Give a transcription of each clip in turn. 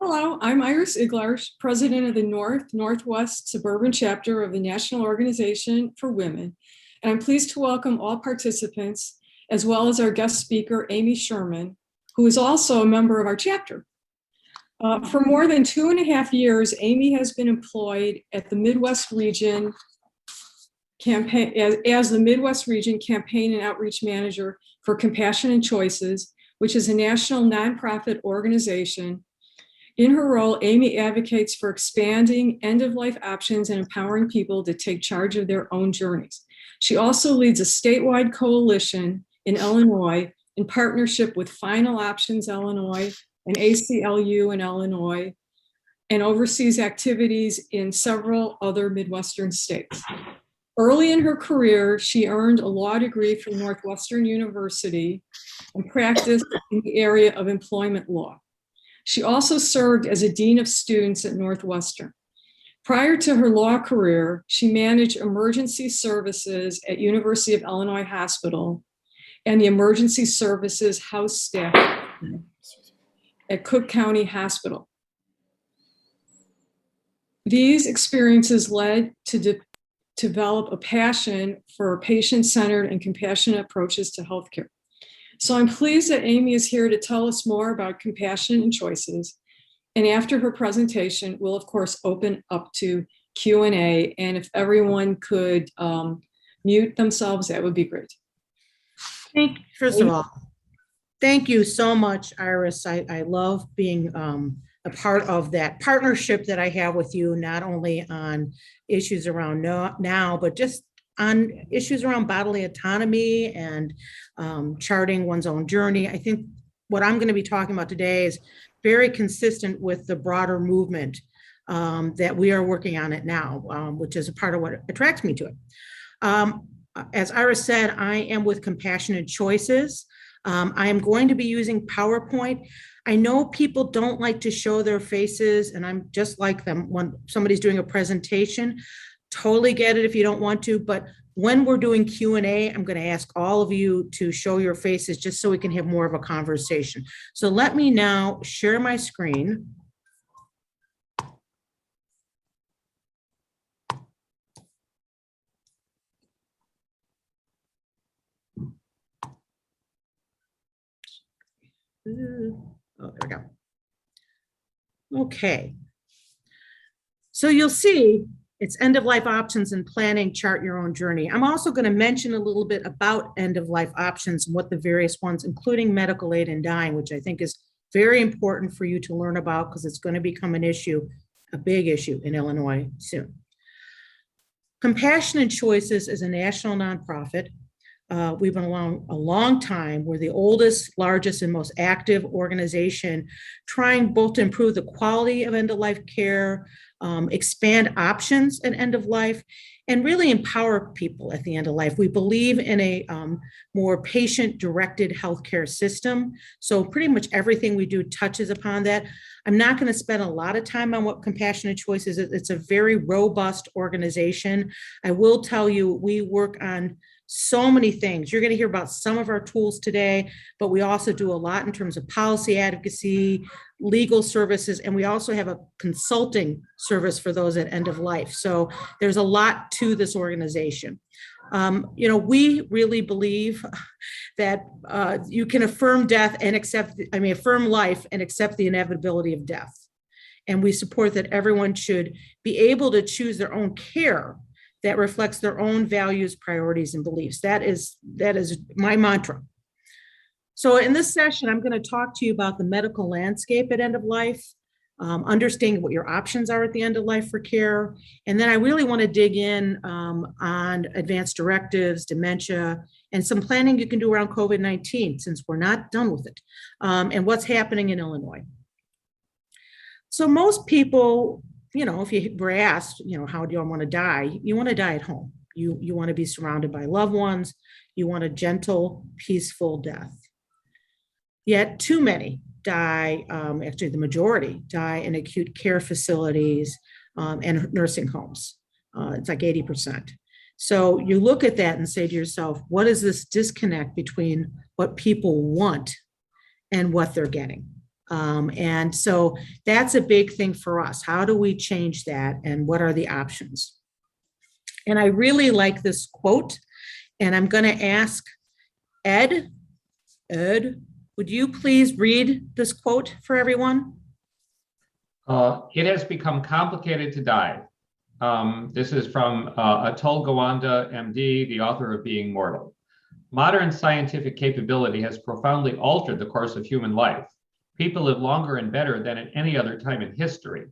Hello, I'm Iris Iglarsh, President of the Northwest Suburban Chapter of the National Organization for Women, and I'm pleased to welcome all participants, as well as our guest speaker, Amy Sherman, who is also a member of our chapter. For more than 2.5 years, Amy has been employed at the Midwest Region campaign as the Midwest Region Campaign and Outreach Manager for Compassion and Choices, which is a national nonprofit organization. In her role, Amy advocates for expanding end-of-life options and empowering people to take charge of their own journeys. She also leads a statewide coalition in Illinois in partnership with Final Options Illinois and ACLU in Illinois, and oversees activities in several other Midwestern states. Early in her career, she earned a law degree from Northwestern University and practiced in the area of employment law. She also served as a dean of students at Northwestern. Prior to her law career, she managed emergency services at University of Illinois Hospital and the emergency services house staff at Cook County Hospital. These experiences led to develop a passion for patient-centered and compassionate approaches to healthcare. So I'm pleased that Amy is here to tell us more about compassion and choices. And after her presentation, we'll of course open up to Q&A. And if everyone could mute themselves, that would be great. First of all, thank you so much, Iris. I love being a part of that partnership that I have with you, not only on issues around now, but just on issues around bodily autonomy and charting one's own journey. I think what I'm going to be talking about today is very consistent with the broader movement that we are working on it now, which is a part of what attracts me to it. As Iris said, I am with Compassionate Choices. I am going to be using PowerPoint. I know people don't like to show their faces, and I'm just like them when somebody's doing a presentation. Totally get it if you don't want to, but when we're doing Q&A, I'm going to ask all of you to show your faces just so we can have more of a conversation. So let me now share my screen. Oh, there we go. Okay. So you'll see it's end-of-life options and planning, chart your own journey. I'm also going to mention a little bit about end-of-life options and what the various ones, including medical aid and dying, which I think is very important for you to learn about because it's going to become an issue, a big issue in Illinois soon. Compassionate Choices is a national nonprofit. We've been around a long time. We're the oldest, largest, and most active organization trying both to improve the quality of end-of-life care, expand options at end of life, and really empower people at the end of life. We believe in a more patient-directed healthcare system. So pretty much everything we do touches upon that. I'm not going to spend a lot of time on what Compassionate Choices is. It's a very robust organization. I will tell you, we work on so many things. You're going to hear about some of our tools today, but we also do a lot in terms of policy advocacy, legal services, and we also have a consulting service for those at end of life. So there's a lot to this organization. We really believe that you can affirm death and affirm life and accept the inevitability of death. And we support that everyone should be able to choose their own care that reflects their own values, priorities, and beliefs. That is my mantra. So in this session, I'm going to talk to you about the medical landscape at end of life, understanding what your options are at the end of life for care. And then I really want to dig in on advanced directives, dementia, and some planning you can do around COVID-19 since we're not done with it, and what's happening in Illinois. So most people, if you were asked, how do you want to die? You want to die at home. You want to be surrounded by loved ones. You want a gentle, peaceful death. Yet too many die, actually the majority die in acute care facilities and nursing homes. It's like 80%. So you look at that and say to yourself, what is this disconnect between what people want and what they're getting? And so that's a big thing for us. How do we change that? And what are the options? And I really like this quote, and I'm going to ask Ed, would you please read this quote for everyone? It has become complicated to die. This is from Atul Gawande, MD, the author of Being Mortal. Modern scientific capability has profoundly altered the course of human life. People live longer and better than at any other time in history.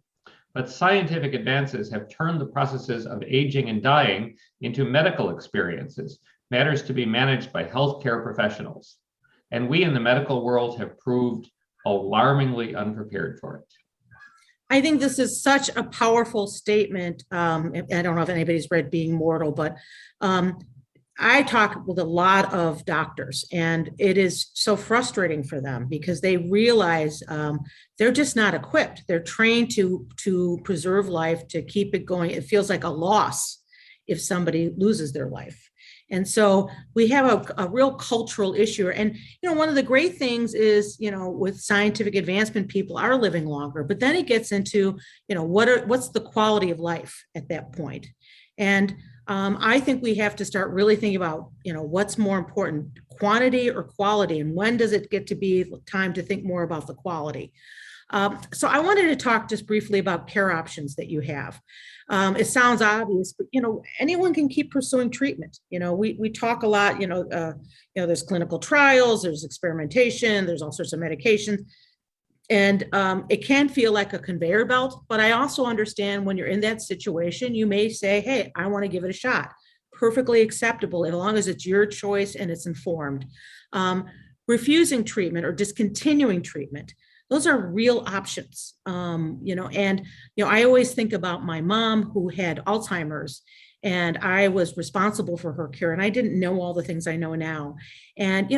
But scientific advances have turned the processes of aging and dying into medical experiences, matters to be managed by healthcare professionals. And we in the medical world have proved alarmingly unprepared for it. I think this is such a powerful statement. I don't know if anybody's read Being Mortal, but I talk with a lot of doctors, and it is so frustrating for them because they realize they're just not equipped. They're trained to preserve life, to keep it going. It feels like a loss if somebody loses their life. And so we have a real cultural issue. And, one of the great things is, with scientific advancement, people are living longer, but then it gets into, what's the quality of life at that point? And I think we have to start really thinking about, what's more important, quantity or quality, and when does it get to be time to think more about the quality? So I wanted to talk just briefly about care options that you have. It sounds obvious, but anyone can keep pursuing treatment. We talk a lot. There's clinical trials, there's experimentation, there's all sorts of medications, and it can feel like a conveyor belt. But I also understand when you're in that situation, you may say, "Hey, I want to give it a shot." Perfectly acceptable, as long as it's your choice and it's informed. Refusing treatment or discontinuing treatment, those are real options. I always think about my mom who had Alzheimer's, and I was responsible for her care, and I didn't know all the things I know now. And,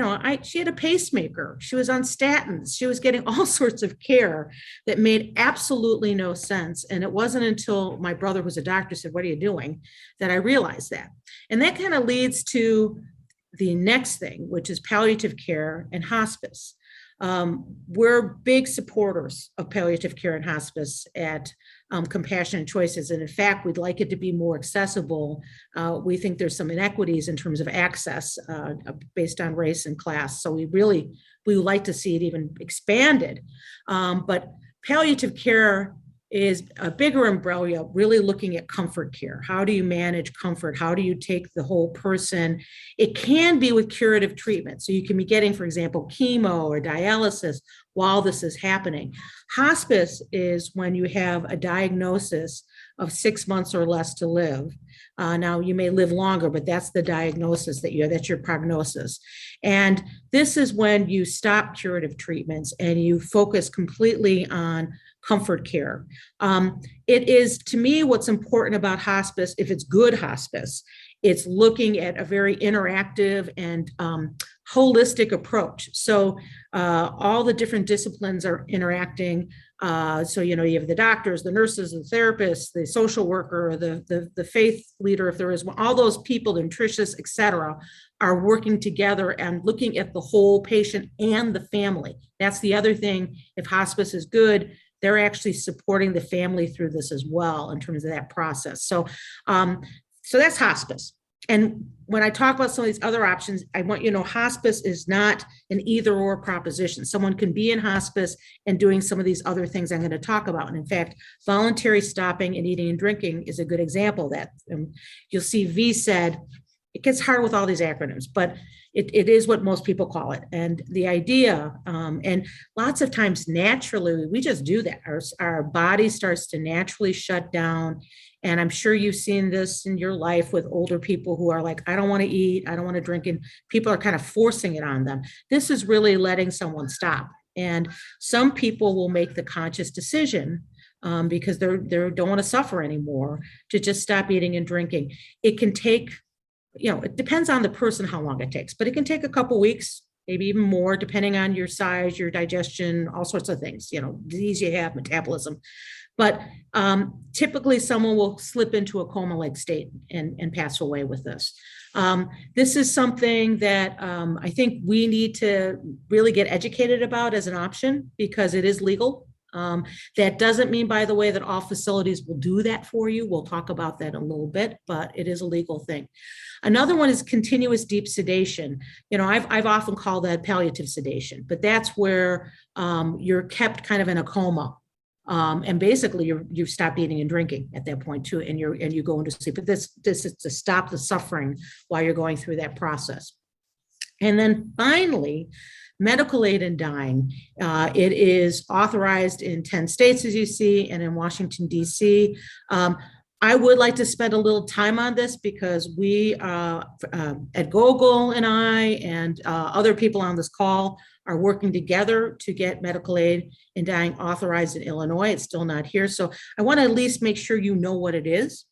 she had a pacemaker, she was on statins, she was getting all sorts of care that made absolutely no sense. And it wasn't until my brother, who's a doctor, said, "What are you doing?" that I realized that. And that kind of leads to the next thing, which is palliative care and hospice. We're big supporters of palliative care and hospice at Compassionate Choices. And in fact, we'd like it to be more accessible. We think there's some inequities in terms of access based on race and class. So we would like to see it even expanded. But palliative care is a bigger umbrella, really looking at comfort care. How do you manage comfort? How do you take the whole person? It can be with curative treatment. So you can be getting, for example, chemo or dialysis while this is happening. Hospice is when you have a diagnosis of 6 months or less to live. Now you may live longer, but that's the diagnosis that that's your prognosis. And this is when you stop curative treatments and you focus completely on comfort care. It is, to me, what's important about hospice, if it's good hospice, it's looking at a very interactive and holistic approach. So all the different disciplines are interacting. So, you have the doctors, the nurses, the therapists, the social worker, the faith leader, if there is one, all those people, the nutritionists, et cetera, are working together and looking at the whole patient and the family. That's the other thing. If hospice is good, they're actually supporting the family through this as well in terms of that process. So that's hospice. And when I talk about some of these other options, I want you to know hospice is not an either or proposition. Someone can be in hospice and doing some of these other things I'm going to talk about. And in fact, voluntary stopping and eating and drinking is a good example of that. You'll see V said, it gets hard with all these acronyms, but it is what most people call it. And the idea, and lots of times naturally, we just do that. Our body starts to naturally shut down. And I'm sure you've seen this in your life with older people who are like, I don't want to eat, I don't want to drink, and people are kind of forcing it on them. This is really letting someone stop. And some people will make the conscious decision because they don't want to suffer anymore to just stop eating and drinking. It can take, it depends on the person how long it takes, but it can take a couple weeks. maybe even more, depending on your size, your digestion, all sorts of things, disease you have, metabolism. But typically someone will slip into a coma-like state and pass away with this. This is something that I think we need to really get educated about as an option because it is legal. That doesn't mean, by the way, that all facilities will do that for you. We'll talk about that in a little bit, but it is a legal thing. Another one is continuous deep sedation. I've often called that palliative sedation, but that's where you're kept kind of in a coma. And basically you stop eating and drinking at that point too, and you go into sleep. But this is to stop the suffering while you're going through that process. And then finally, medical aid in dying. It is authorized in 10 states, as you see, and in Washington, D.C. I would like to spend a little time on this because we at Gogol and I and other people on this call are working together to get medical aid in dying authorized in Illinois. It's still not here. So I want to at least make sure you know what it is.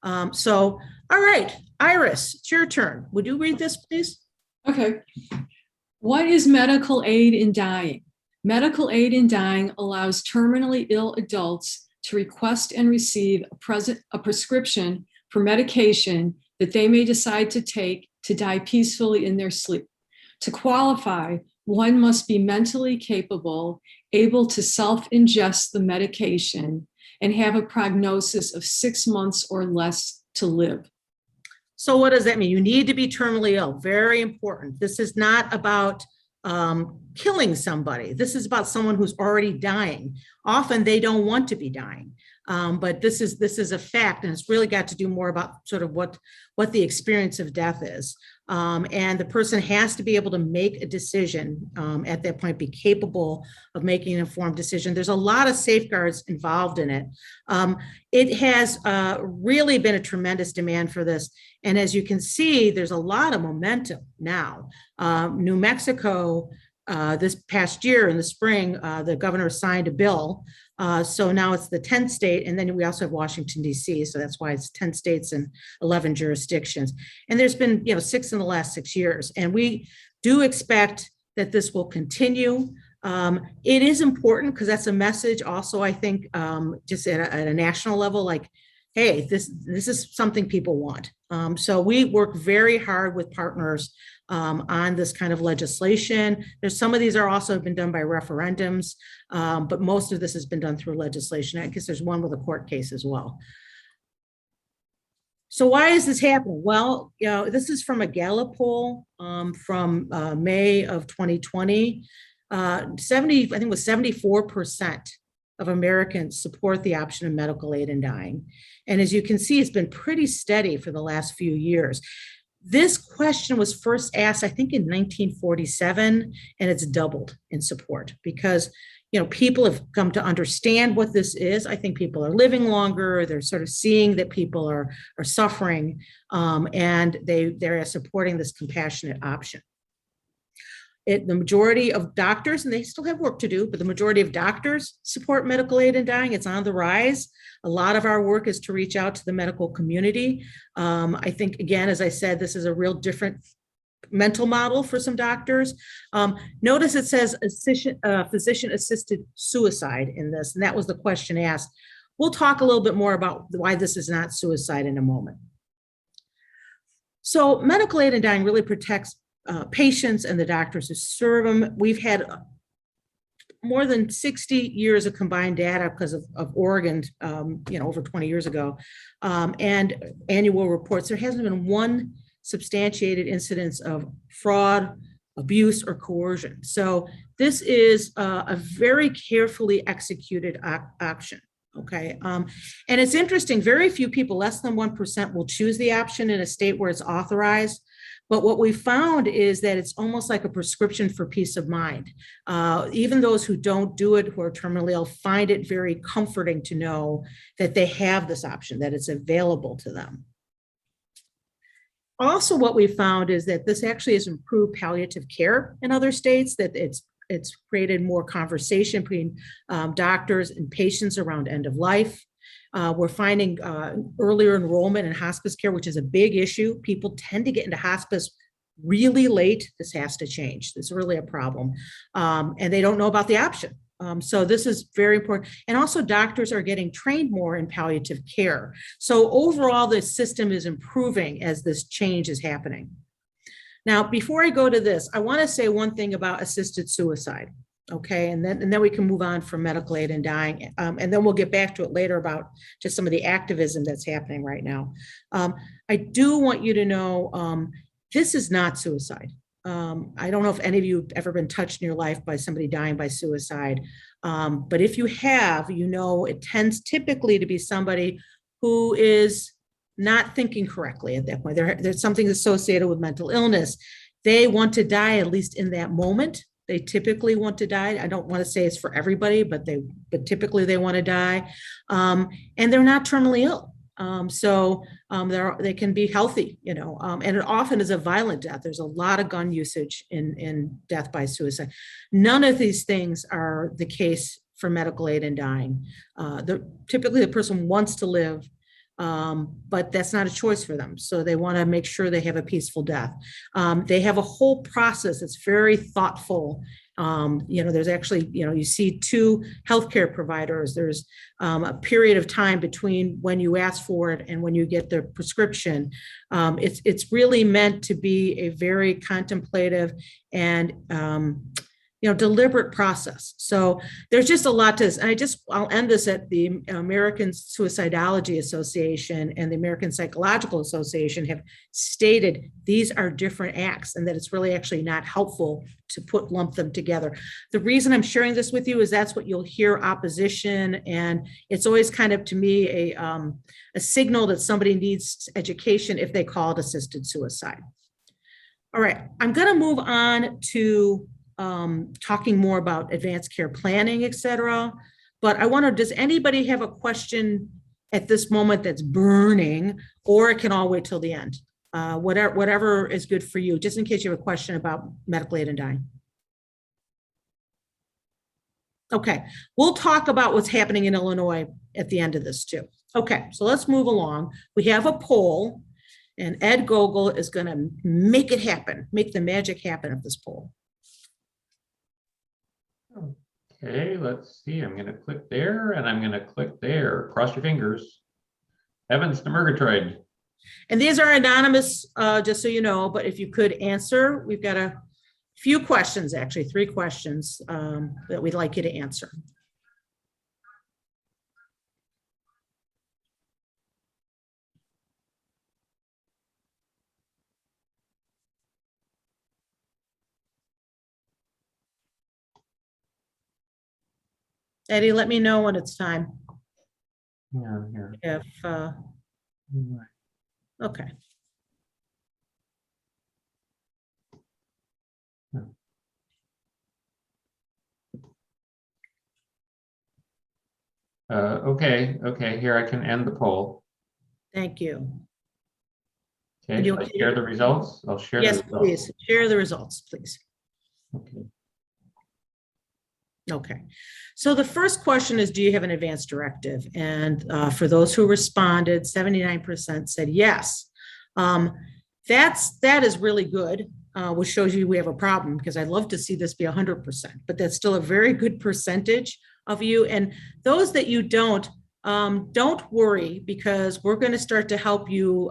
All right, Iris, it's your turn. Would you read this, please? Okay. What is medical aid in dying? Medical aid in dying allows terminally ill adults to request and receive a prescription for medication that they may decide to take to die peacefully in their sleep. To qualify, one must be mentally capable, able to self-ingest the medication, and have a prognosis of 6 months or less to live. So what does that mean? You need to be terminally ill. Very important. This is not about killing somebody. This is about someone who's already dying. Often they don't want to be dying, but this is a fact, and it's really got to do more about sort of what the experience of death is. And the person has to be able to make a decision at that point, be capable of making an informed decision. There's a lot of safeguards involved in it. It has really been a tremendous demand for this. And as you can see, there's a lot of momentum now. New Mexico, this past year in the spring, the governor signed a bill. So now it's the 10th state, and then we also have Washington, D.C., so that's why it's 10 states and 11 jurisdictions. And there's been 6 in the last 6 years, and we do expect that this will continue. It is important because that's a message also, I think, just at a national level, like, hey, this is something people want. So we work very hard with partners on this kind of legislation. There's some of these are also been done by referendums, but most of this has been done through legislation. I guess there's one with a court case as well. So why is this happening? Well, this is from a Gallup poll from May of 2020. I think it was 74% of Americans support the option of medical aid in dying. And as you can see, it's been pretty steady for the last few years. This question was first asked, I think, in 1947, and it's doubled in support because, people have come to understand what this is. I think people are living longer. They're sort of seeing that people are suffering, and they're supporting this compassionate option. The majority of doctors, and they still have work to do, but the majority of doctors support medical aid in dying. It's on the rise. A lot of our work is to reach out to the medical community. I think, again, as I said, this is a real different mental model for some doctors. Notice it says physician-assisted suicide in this, and that was the question asked. We'll talk a little bit more about why this is not suicide in a moment. So medical aid in dying really protects patients and the doctors who serve them. We've had more than 60 years of combined data because of Oregon, over 20 years ago, and annual reports. There hasn't been one substantiated incidence of fraud, abuse, or coercion. So this is a very carefully executed option. Okay, and it's interesting, very few people, less than 1%, will choose the option in a state where it's authorized. But what we found is that it's almost like a prescription for peace of mind. Even those who don't do it, who are terminally ill, find it very comforting to know that they have this option, that it's available to them. Also, what we found is that this actually has improved palliative care in other states, that it's created more conversation between doctors and patients around end of life. We're finding earlier enrollment in hospice care, which is a big issue. People tend to get into hospice really late, this has to change. This is really a problem. And they don't know about the option. So this is very important. And also doctors are getting trained more in palliative care. So overall, the system is improving as this change is happening. Now, before I go to this, I want to say one thing about assisted suicide. Okay, and then we can move on from medical aid and dying. And then we'll get back to it later about just some of the activism that's happening right now. I do want you to know this is not suicide. I don't know if any of you have ever been touched in your life by somebody dying by suicide. But if you have, you know, it tends typically to be somebody who is not thinking correctly at that point. There's something associated with mental illness. They want to die, at least in that moment. They typically want to die. I don't want to say it's for everybody, but typically they want to die. And they're not terminally ill. So they can be healthy, you know, and it often is a violent death. There's a lot of gun usage in death by suicide. None of these things are the case for medical aid and dying. Typically the person wants to live, but that's not a choice for them. So they want to make sure they have a peaceful death. They have a whole process that's very thoughtful. You know, there's actually, you know, you see 2 healthcare providers. There's a period of time between when you ask for it and when you get the prescription. It's really meant to be a very contemplative and you know, deliberate process. So there's just a lot to this. And I'll end this at the American Suicidology Association and the American Psychological Association have stated these are different acts and that it's really actually not helpful to lump them together. The reason I'm sharing this with you is that's what you'll hear opposition. And it's always kind of, to me, a signal that somebody needs education if they call it assisted suicide. All right, I'm gonna move on to talking more about advanced care planning, et cetera. But I wonder, does anybody have a question at this moment that's burning, or it can all wait till the end? Whatever is good for you, just in case you have a question about medical aid and dying. Okay, we'll talk about what's happening in Illinois at the end of this too. Okay, so let's move along. We have a poll, and Ed Gogol is gonna make it happen, make the magic happen of this poll. Okay, let's see. I'm going to click there and I'm going to click there. Cross your fingers. Evans to Murgatroyd. And these are anonymous, just so you know, but if you could answer, we've got a few questions, actually 3 questions that we'd like you to answer. Eddie, let me know when it's time. Yeah, here. If, okay. Okay, here I can end the poll. Thank you. Okay, shall I share the results? I'll share the results. Yes, please. Share the results, please. Okay. Okay, so the first question is, do you have an advance directive? And for those who responded, 79% said yes. That is really good, which shows you we have a problem, because I'd love to see this be 100%, but that's still a very good percentage of you. And those that you don't worry, because we're going to start to help you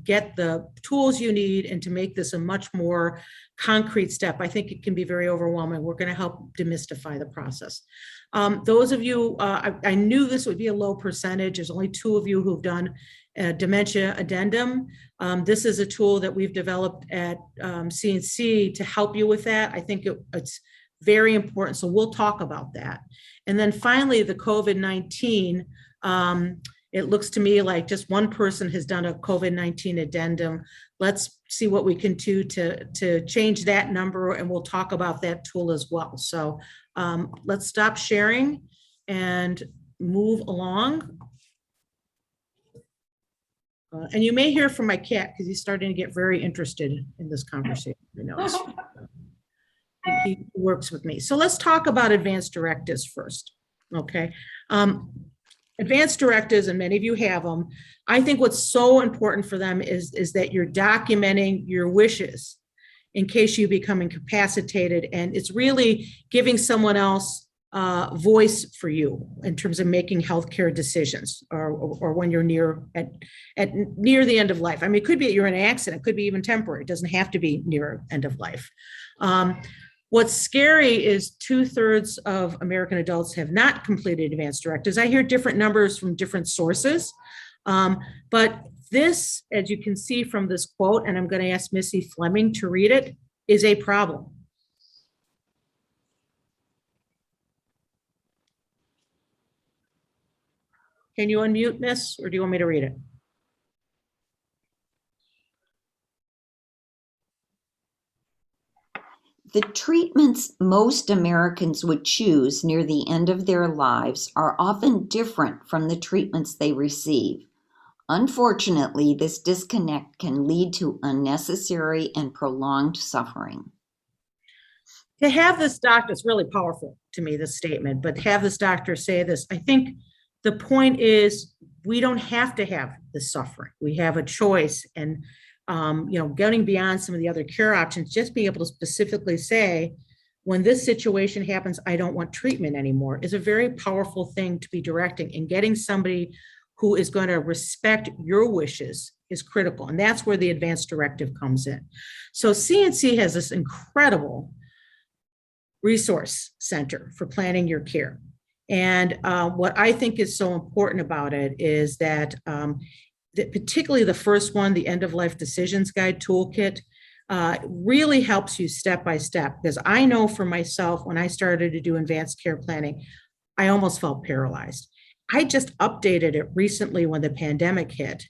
get the tools you need and to make this a much more concrete step. I think it can be very overwhelming. We're going to help demystify the process. Those of you, I knew this would be a low percentage. There's only 2 of you who've done a dementia addendum. This is a tool that we've developed at CNC to help you with that. I think it's very important. So we'll talk about that. And then finally, the COVID-19, it looks to me like just 1 person has done a COVID-19 addendum. Let's see what we can do to change that number, and we'll talk about that tool as well. So let's stop sharing and move along. And you may hear from my cat because he's starting to get very interested in this conversation. I know he works with me. So let's talk about advanced directives first. Okay. Advanced directives, and many of you have them. I think what's so important for them is that you're documenting your wishes. in case you become incapacitated. And it's really giving someone else voice for you in terms of making healthcare decisions, or when you're near the end of life. I mean, it could be you're in an accident, it could be even temporary. It doesn't have to be near end of life. What's scary is 2/3 of American adults have not completed advanced directives. I hear different numbers from different sources, but this, as you can see from this quote, and I'm going to ask Missy Fleming to read it, is a problem. Can you unmute, Miss, or do you want me to read it? The treatments most Americans would choose near the end of their lives are often different from the treatments they receive. Unfortunately, this disconnect can lead to unnecessary and prolonged suffering. To have this doctor, it's really powerful to me, this statement, but have this doctor say this, I think the point is we don't have to have this suffering. We have a choice, and getting beyond some of the other care options, just being able to specifically say, when this situation happens, I don't want treatment anymore, is a very powerful thing to be directing, and getting somebody who is going to respect your wishes is critical. And that's where the advanced directive comes in. So CNC has this incredible resource center for planning your care. And what I think is so important about it is that particularly the first one, the End of Life Decisions Guide Toolkit, really helps you step by step. Because I know for myself, when I started to do advanced care planning, I almost felt paralyzed. I just updated it recently when the pandemic hit.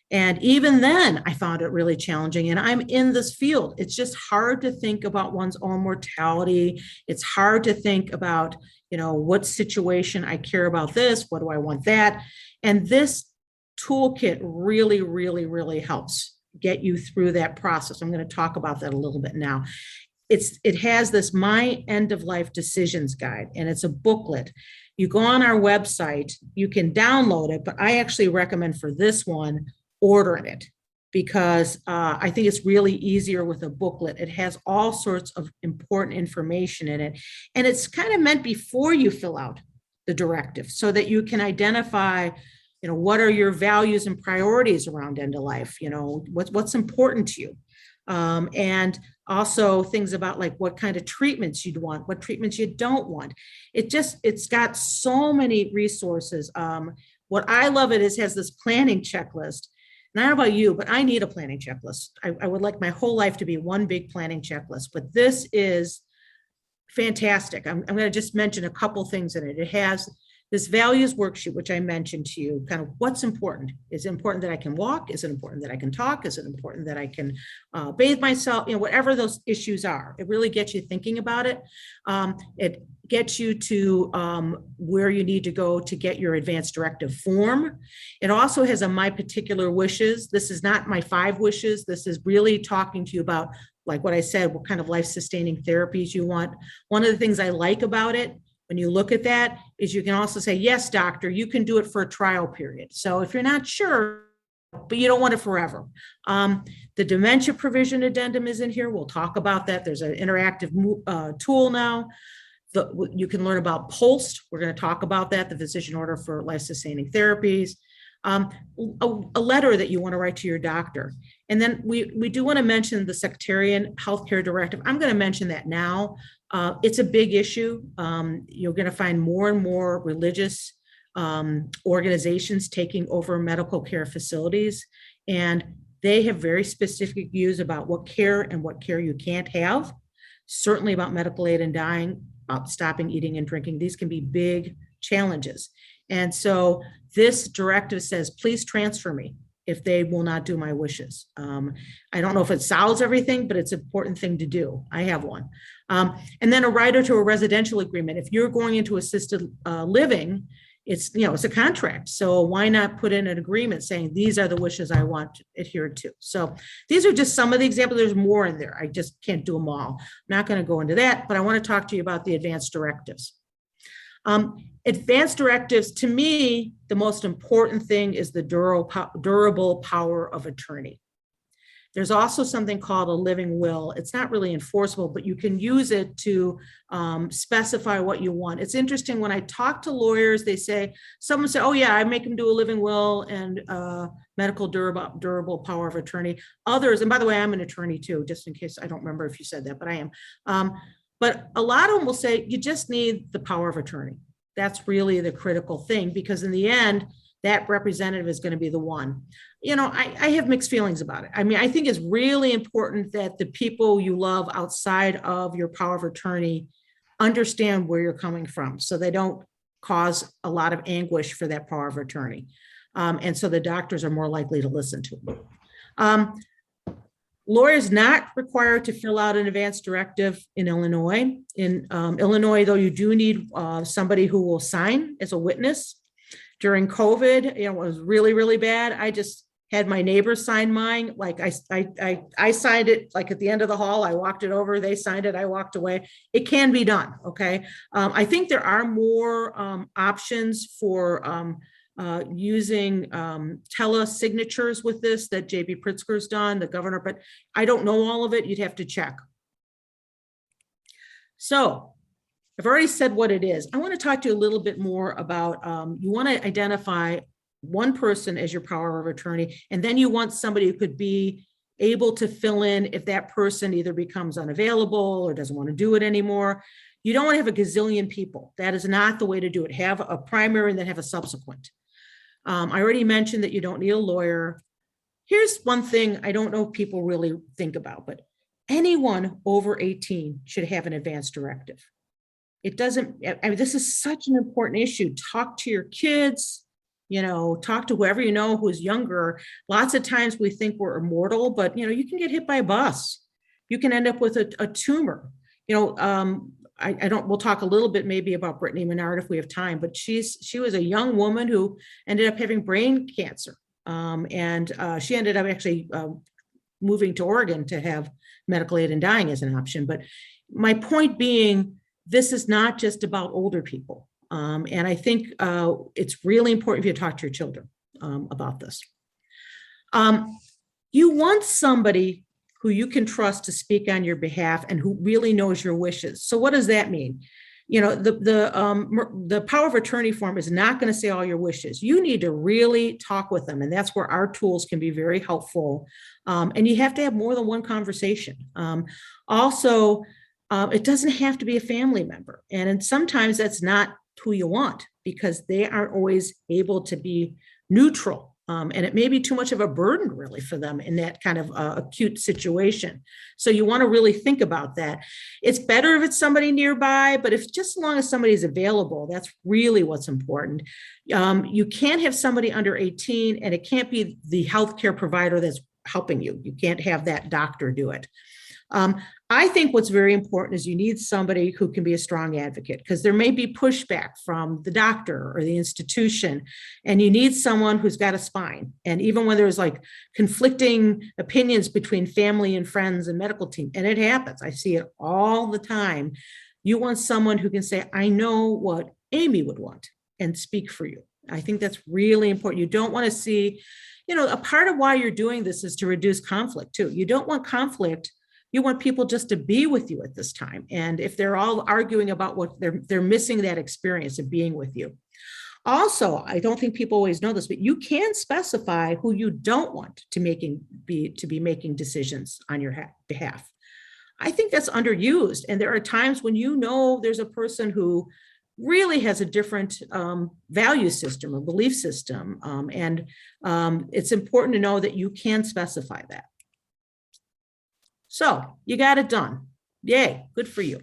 And even then, I found it really challenging. And I'm in this field. It's just hard to think about one's own mortality. It's hard to think about, what situation I care about this, what do I want that? And this toolkit really, really, really helps get you through that process. I'm going to talk about that a little bit now. It has this My End of Life Decisions Guide, and it's a booklet. You go on our website, you can download it, but I actually recommend for this one, ordering it, because I think it's really easier with a booklet. It has all sorts of important information in it. And it's kind of meant before you fill out the directive so that you can identify, what are your values and priorities around end of life? What's important to you? And also things about like what kind of treatments you'd want, what treatments you don't want. It's got so many resources. What I love it is has this planning checklist. And I don't know about you, but I need a planning checklist. I would like my whole life to be one big planning checklist, but this is fantastic. I'm going to just mention a couple things in it. It has this values worksheet, which I mentioned to you, kind of what's important. Is it important that I can walk? Is it important that I can talk? Is it important that I can bathe myself? Whatever those issues are, it really gets you thinking about it. It gets you to where you need to go to get your advanced directive form. It also has a My Particular Wishes. This is not my 5 wishes. This is really talking to you about, like what I said, what kind of life-sustaining therapies you want. One of the things I like about it, when you look at that, is you can also say, yes, doctor, you can do it for a trial period. So if you're not sure, but you don't want it forever. The dementia provision addendum is in here. We'll talk about that. There's an interactive tool now. You can learn about PULSE. We're going to talk about that, the physician order for life-sustaining therapies. A letter that you want to write to your doctor. And then we do want to mention the sectarian healthcare directive. I'm going to mention that now. It's a big issue. You're going to find more and more religious organizations taking over medical care facilities, and they have very specific views about what care and what care you can't have, certainly about medical aid and dying, about stopping eating and drinking. These can be big challenges. And so this directive says, please transfer me if they will not do my wishes. I don't know if it solves everything, but it's an important thing to do. I have one. And then a rider to a residential agreement. If you're going into assisted living, it's a contract. So why not put in an agreement saying, these are the wishes I want adhered to. So these are just some of the examples. There's more in there. I just can't do them all. I'm not going to go into that, but I want to talk to you about the advanced directives. Advanced directives, to me, the most important thing is the durable power of attorney. There's also something called a living will. It's not really enforceable, but you can use it to specify what you want. It's interesting when I talk to lawyers, someone say, oh yeah, I make them do a living will and medical durable power of attorney. Others, and by the way, I'm an attorney too, just in case I don't remember if you said that, but I am. But a lot of them will say, you just need the power of attorney. That's really the critical thing, because in the end, that representative is going to be the one. I have mixed feelings about it. I mean, I think it's really important that the people you love outside of your power of attorney understand where you're coming from, so they don't cause a lot of anguish for that power of attorney. And so the doctors are more likely to listen to them. Lawyers not required to fill out an advance directive in Illinois. In Illinois, though, you do need somebody who will sign as a witness. During COVID, it was really, really bad. I just had my neighbors sign mine. Like I signed it like at the end of the hall. I walked it over. They signed it. I walked away. It can be done. Okay. I think there are more options for using telesignatures with this that JB Pritzker's done, the governor, but I don't know all of it. You'd have to check. So I've already said what it is. I want to talk to you a little bit more about, you want to identify one person as your power of attorney, and then you want somebody who could be able to fill in if that person either becomes unavailable or doesn't want to do it anymore. You don't want to have a gazillion people. That is not the way to do it. Have a primary and then have a subsequent. I already mentioned that you don't need a lawyer. Here's one thing I don't know if people really think about, but anyone over 18 should have an advance directive. It doesn't, I mean, this is such an important issue. Talk to your kids, talk to whoever you know who's younger. Lots of times we think we're immortal, but you can get hit by a bus. You can end up with a tumor. We'll talk a little bit maybe about Brittany Menard if we have time, but she was a young woman who ended up having brain cancer. And she ended up actually moving to Oregon to have medical aid and dying as an option. But my point being, this is not just about older people. And I think it's really important if you talk to your children about this. You want somebody who you can trust to speak on your behalf and who really knows your wishes. So what does that mean? The power of attorney form is not going to say all your wishes. You need to really talk with them. And that's where our tools can be very helpful. And you have to have more than one conversation. Also, it doesn't have to be a family member. And sometimes that's not who you want because they aren't always able to be neutral. And it may be too much of a burden really for them in that kind of acute situation. So you want to really think about that. It's better if it's somebody nearby, but if just as long as somebody's available, that's really what's important. You can't have somebody under 18 and it can't be the healthcare provider that's helping you. You can't have that doctor do it. I think what's very important is you need somebody who can be a strong advocate because there may be pushback from the doctor or the institution, and you need someone who's got a spine. And even when there's like conflicting opinions between family and friends and medical team, and it happens, I see it all the time. You want someone who can say, I know what Amy would want and speak for you. I think that's really important. You don't want to see, a part of why you're doing this is to reduce conflict too. You don't want conflict. You want people just to be with you at this time. And if they're all arguing about what they're missing that experience of being with you. Also, I don't think people always know this, but you can specify who you don't want to be making decisions on your behalf. I think that's underused. And there are times when there's a person who really has a different value system or belief system. And it's important to know that you can specify that. So you got it done. Yay, good for you.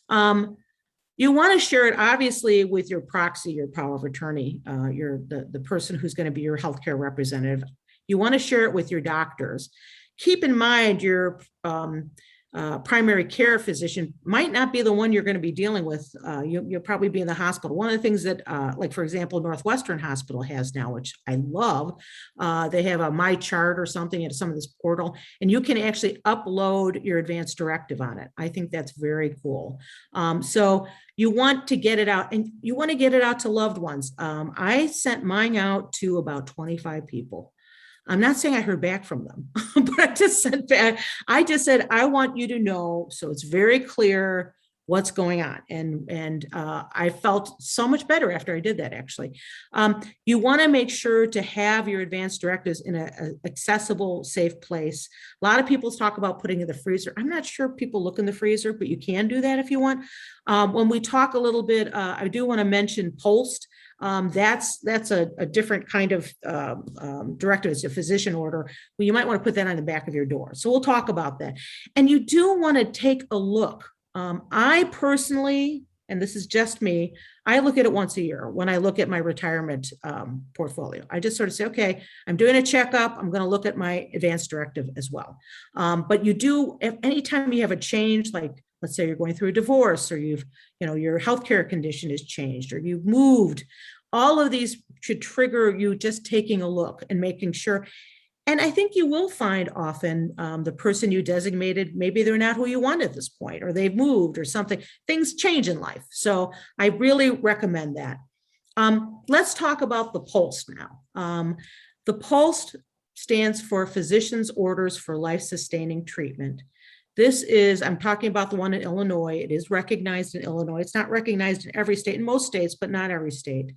You want to share it obviously with your proxy, your power of attorney, the person who's going to be your healthcare representative. You want to share it with your doctors. Keep in mind your primary care physician might not be the one you're going to be dealing with. You'll probably be in the hospital. One of the things that, like for example, Northwestern Hospital has now, which I love, they have a My Chart or something at some of this portal, and you can actually upload your advance directive on it. I think that's very cool. So you want to get it out, and you want to get it out to loved ones. I sent mine out to about 25 people. I'm not saying I heard back from them, but I just said, I want you to know, so it's very clear what's going on. And I felt so much better after I did that, actually. You want to make sure to have your advanced directives in an accessible, safe place. A lot of people talk about putting in the freezer. I'm not sure people look in the freezer, but you can do that if you want. When we talk a little bit, I do want to mention POST. That's a different kind of directive. It's a physician order. Well, you might want to put that on the back of your door. So we'll talk about that. And you do want to take a look. I personally, and this is just me, I look at it once a year when I look at my retirement portfolio. I just sort of say, okay, I'm doing a checkup. I'm going to look at my advanced directive as well. But you do, anytime you have a change, like let's say you're going through a divorce, or your healthcare condition has changed, or you've moved, all of these should trigger you just taking a look and making sure. And I think you will find often the person you designated, maybe they're not who you want at this point, or they've moved or something. Things change in life. So I really recommend that. Let's talk about the POST now. The POST stands for Physician's Orders for Life-Sustaining Treatment. This is, I'm talking about the one in Illinois. It is recognized in Illinois. It's not recognized in every state, in most states, but not every state.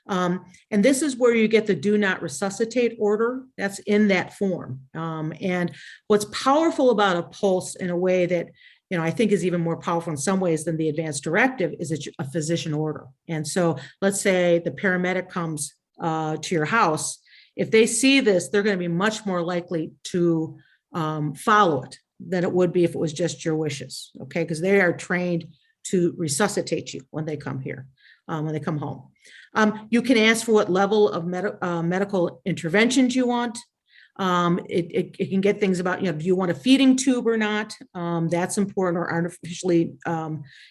And this is where you get the do not resuscitate order. That's in that form. And what's powerful about a POST in a way that, I think is even more powerful in some ways than the advanced directive is it's a physician order. And so let's say the paramedic comes to your house. If they see this, they're going to be much more likely to follow it than it would be if it was just your wishes. Okay, because they are trained to resuscitate you when they come here, when they come home. You can ask for what level of medical interventions you want. It can get things about, do you want a feeding tube or not? That's important, or artificially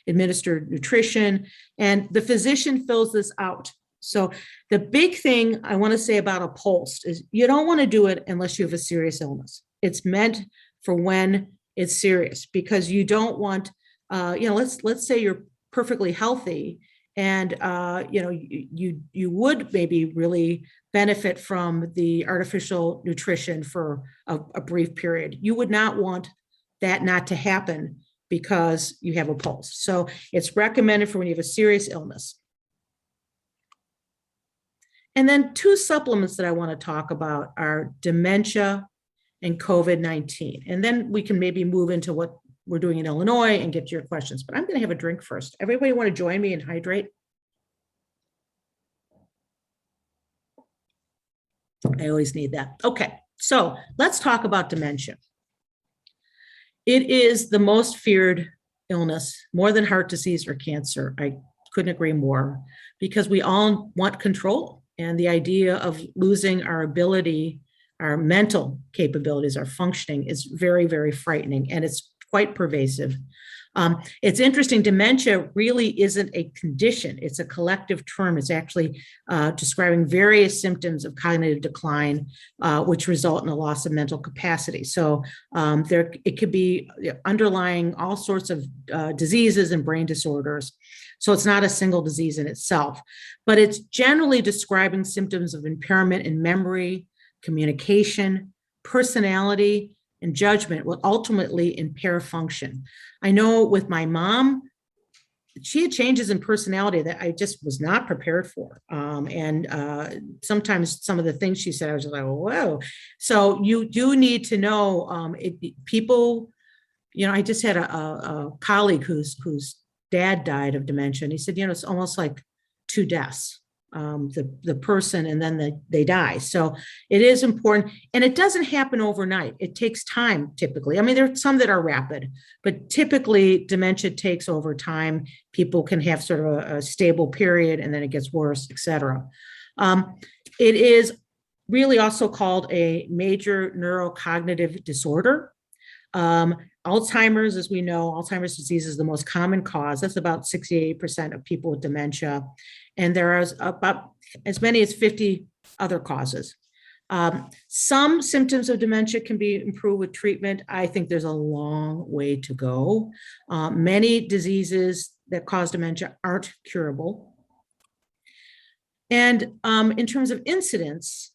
administered nutrition. And the physician fills this out. So the big thing I want to say about a POST is you don't want to do it unless you have a serious illness. It's meant for when it's serious, because you don't want, let's say you're perfectly healthy, and you would maybe really benefit from the artificial nutrition for a brief period. You would not want that not to happen because you have a POST. So it's recommended for when you have a serious illness. And then two supplements that I want to talk about are dementia and COVID-19. And then we can maybe move into what we're doing in Illinois and get to your questions. But I'm going to have a drink first. Everybody want to join me and hydrate? I always need that. Okay, so let's talk about dementia. It is the most feared illness, more than heart disease or cancer. I couldn't agree more, because we all want control. And the idea of losing our ability, our mental capabilities, our functioning is very, very frightening, and it's quite pervasive. It's interesting, dementia really isn't a condition. It's a collective term. It's actually describing various symptoms of cognitive decline, which result in a loss of mental capacity. So it could be underlying all sorts of diseases and brain disorders. So it's not a single disease in itself, but it's generally describing symptoms of impairment in memory, communication, personality, and judgment will ultimately impair function. I know with my mom, she had changes in personality that I just was not prepared for. Sometimes some of the things she said, I was just like, whoa. So you do need to know, people, I just had a colleague whose dad died of dementia. And he said, it's almost like two deaths. The person, and then they die. So it is important, and it doesn't happen overnight. It takes time typically. I mean, there are some that are rapid, but typically dementia takes over time. People can have sort of a stable period, and then it gets worse, et cetera. It is really also called a major neurocognitive disorder. Alzheimer's, as we know, Alzheimer's disease is the most common cause. That's about 68% of people with dementia. And there are about as many as 50 other causes. Some symptoms of dementia can be improved with treatment. I think there's a long way to go. Many diseases that cause dementia aren't curable. And in terms of incidence,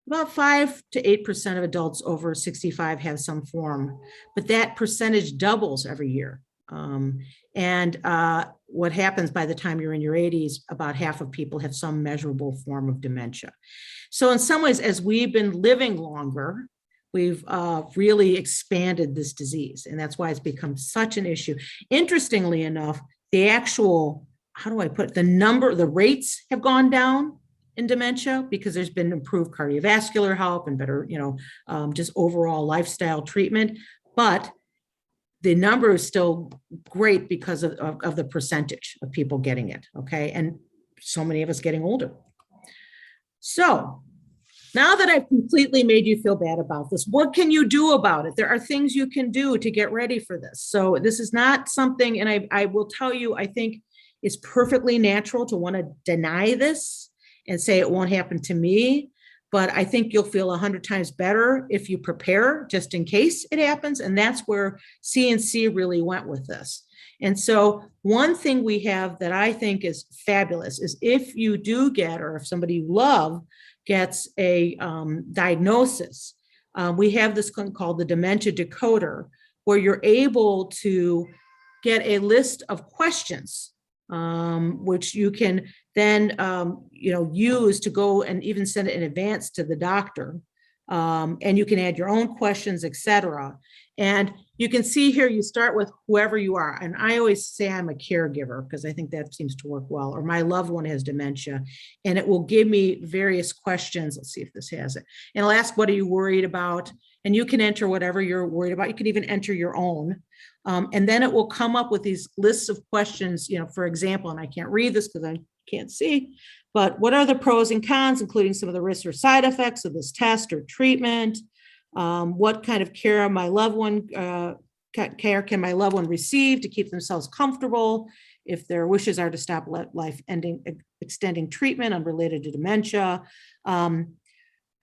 about 5 to 8% of adults over 65 have some form, but that percentage doubles every year. What happens by the time you're in your 80s, about half of people have some measurable form of dementia. So in some ways, as we've been living longer, we've really expanded this disease, and that's why it's become such an issue. Interestingly enough, the actual, how do I put it, the rates have gone down in dementia because there's been improved cardiovascular health and better, just overall lifestyle treatment. But the number is still great because of the percentage of people getting it, okay? And so many of us getting older. So now that I've completely made you feel bad about this, what can you do about it? There are things you can do to get ready for this. So this is not something, and I will tell you, I think it's perfectly natural to want to deny this and say it won't happen to me. But I think you'll feel 100 times better if you prepare just in case it happens. And that's where CNC really went with this. And so one thing we have that I think is fabulous is if you do get, or if somebody you love gets a diagnosis, we have this one called the Dementia Decoder, where you're able to get a list of questions, which you can then use to go and even send it in advance to the doctor. And you can add your own questions, etc. And you can see here, you start with whoever you are. And I always say I'm a caregiver because I think that seems to work well, or my loved one has dementia, and it will give me various questions. Let's see if this has it. And I'll ask, what are you worried about? And you can enter whatever you're worried about. You can even enter your own. And then it will come up with these lists of questions, for example, and I can't read this because I can't see, but what are the pros and cons, including some of the risks or side effects of this test or treatment? What kind of care can my loved one receive to keep themselves comfortable if their wishes are to stop extending treatment unrelated to dementia?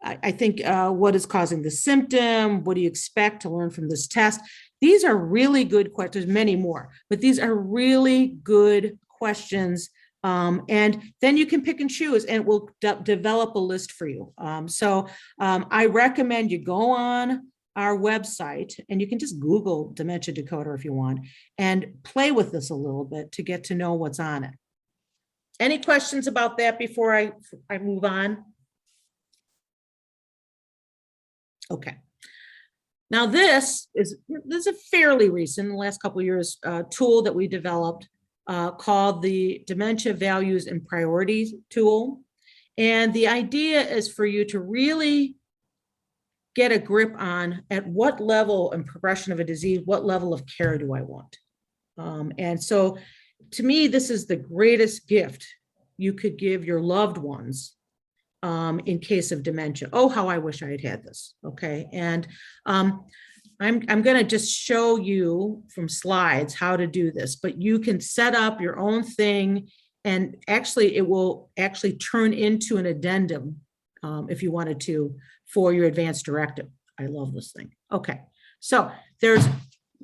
I think what is causing the symptom? What do you expect to learn from this test? These are really good questions, many more, but these are really good questions. And then you can pick and choose, and it will develop a list for you. I recommend you go on our website, and you can just Google Dementia Decoder if you want, and play with this a little bit to get to know what's on it. Any questions about that before I move on? Okay. Now this is a fairly recent, the last couple of years, tool that we developed called the Dementia Values and Priorities tool. And the idea is for you to really get a grip on at what level and progression of a disease, what level of care do I want? And so to me, this is the greatest gift you could give your loved ones in case of dementia. Oh, how I wish I had had this. Okay. And I'm going to just show you from slides how to do this, but you can set up your own thing, and actually it will actually turn into an addendum if you wanted to for your advanced directive. I love this thing. Okay. So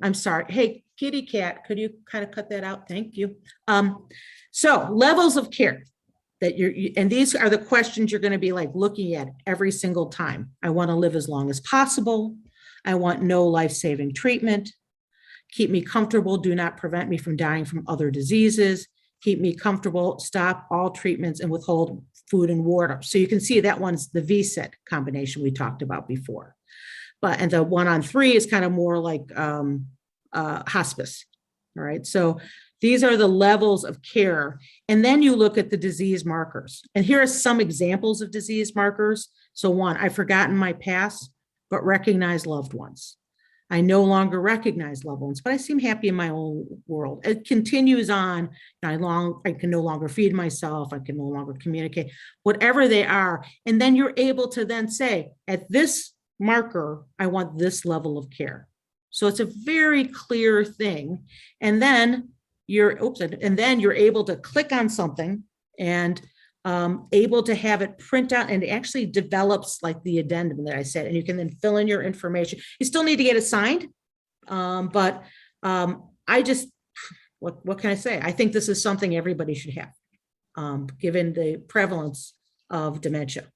I'm sorry. Hey, kitty cat, could you kind of cut that out? Thank you. So levels of care. And these are the questions you're going to be looking at every single time. I want to live as long as possible. I want no life-saving treatment. Keep me comfortable. Do not prevent me from dying from other diseases. Keep me comfortable. Stop all treatments and withhold food and water. So you can see that one's the VSET combination we talked about before. And the 1 on 3 is kind of more like hospice. All right. So these are the levels of care. And then you look at the disease markers. And here are some examples of disease markers. So 1, I've forgotten my past, but recognize loved ones. I no longer recognize loved ones, but I seem happy in my own world. It continues on. I can no longer feed myself. I can no longer communicate, whatever they are. And then you're able to then say, at this marker, I want this level of care. So it's a very clear thing. And then you're able to click on something and able to have it print out, and it actually develops like the addendum that I said, and you can then fill in your information. You still need to get it signed, but what can I say? I think this is something everybody should have, given the prevalence of dementia.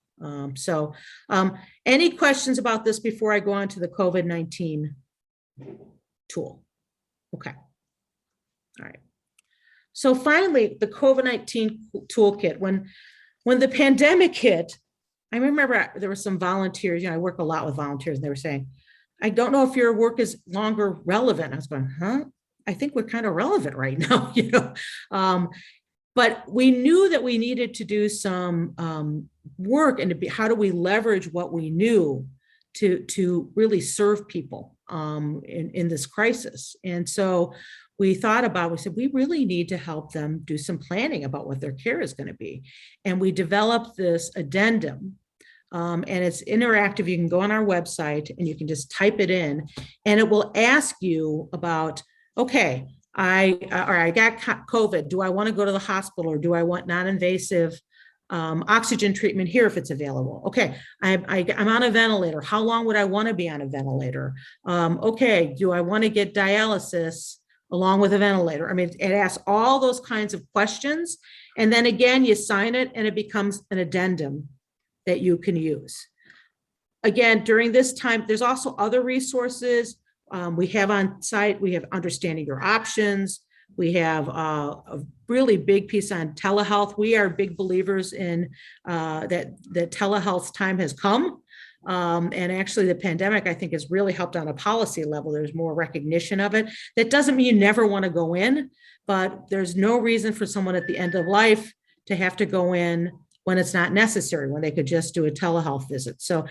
Any questions about this before I go on to the COVID-19 tool? Okay. All right. So finally, the COVID-19 toolkit. When the pandemic hit, I remember there were some volunteers, I work a lot with volunteers, and they were saying, I don't know if your work is longer relevant. I was going, huh? I think we're kind of relevant right now, but we knew that we needed to do some work and how do we leverage what we knew to really serve people in this crisis. And so we said, we really need to help them do some planning about what their care is going to be. And we developed this addendum, and it's interactive. You can go on our website and you can just type it in, and it will ask you about, okay, I got COVID. Do I want to go to the hospital, or do I want non-invasive oxygen treatment here if it's available? Okay, I'm on a ventilator. How long would I want to be on a ventilator? Okay, do I want to get dialysis along with a ventilator? I mean, it asks all those kinds of questions. And then again, you sign it and it becomes an addendum that you can use. Again, during this time, there's also other resources. We have on site, we have understanding your options. We have a really big piece on telehealth. We are big believers in that telehealth time has come. And actually the pandemic, I think, has really helped on a policy level. There's more recognition of it. That doesn't mean you never want to go in, but there's no reason for someone at the end of life to have to go in when it's not necessary, when they could just do a telehealth visit. So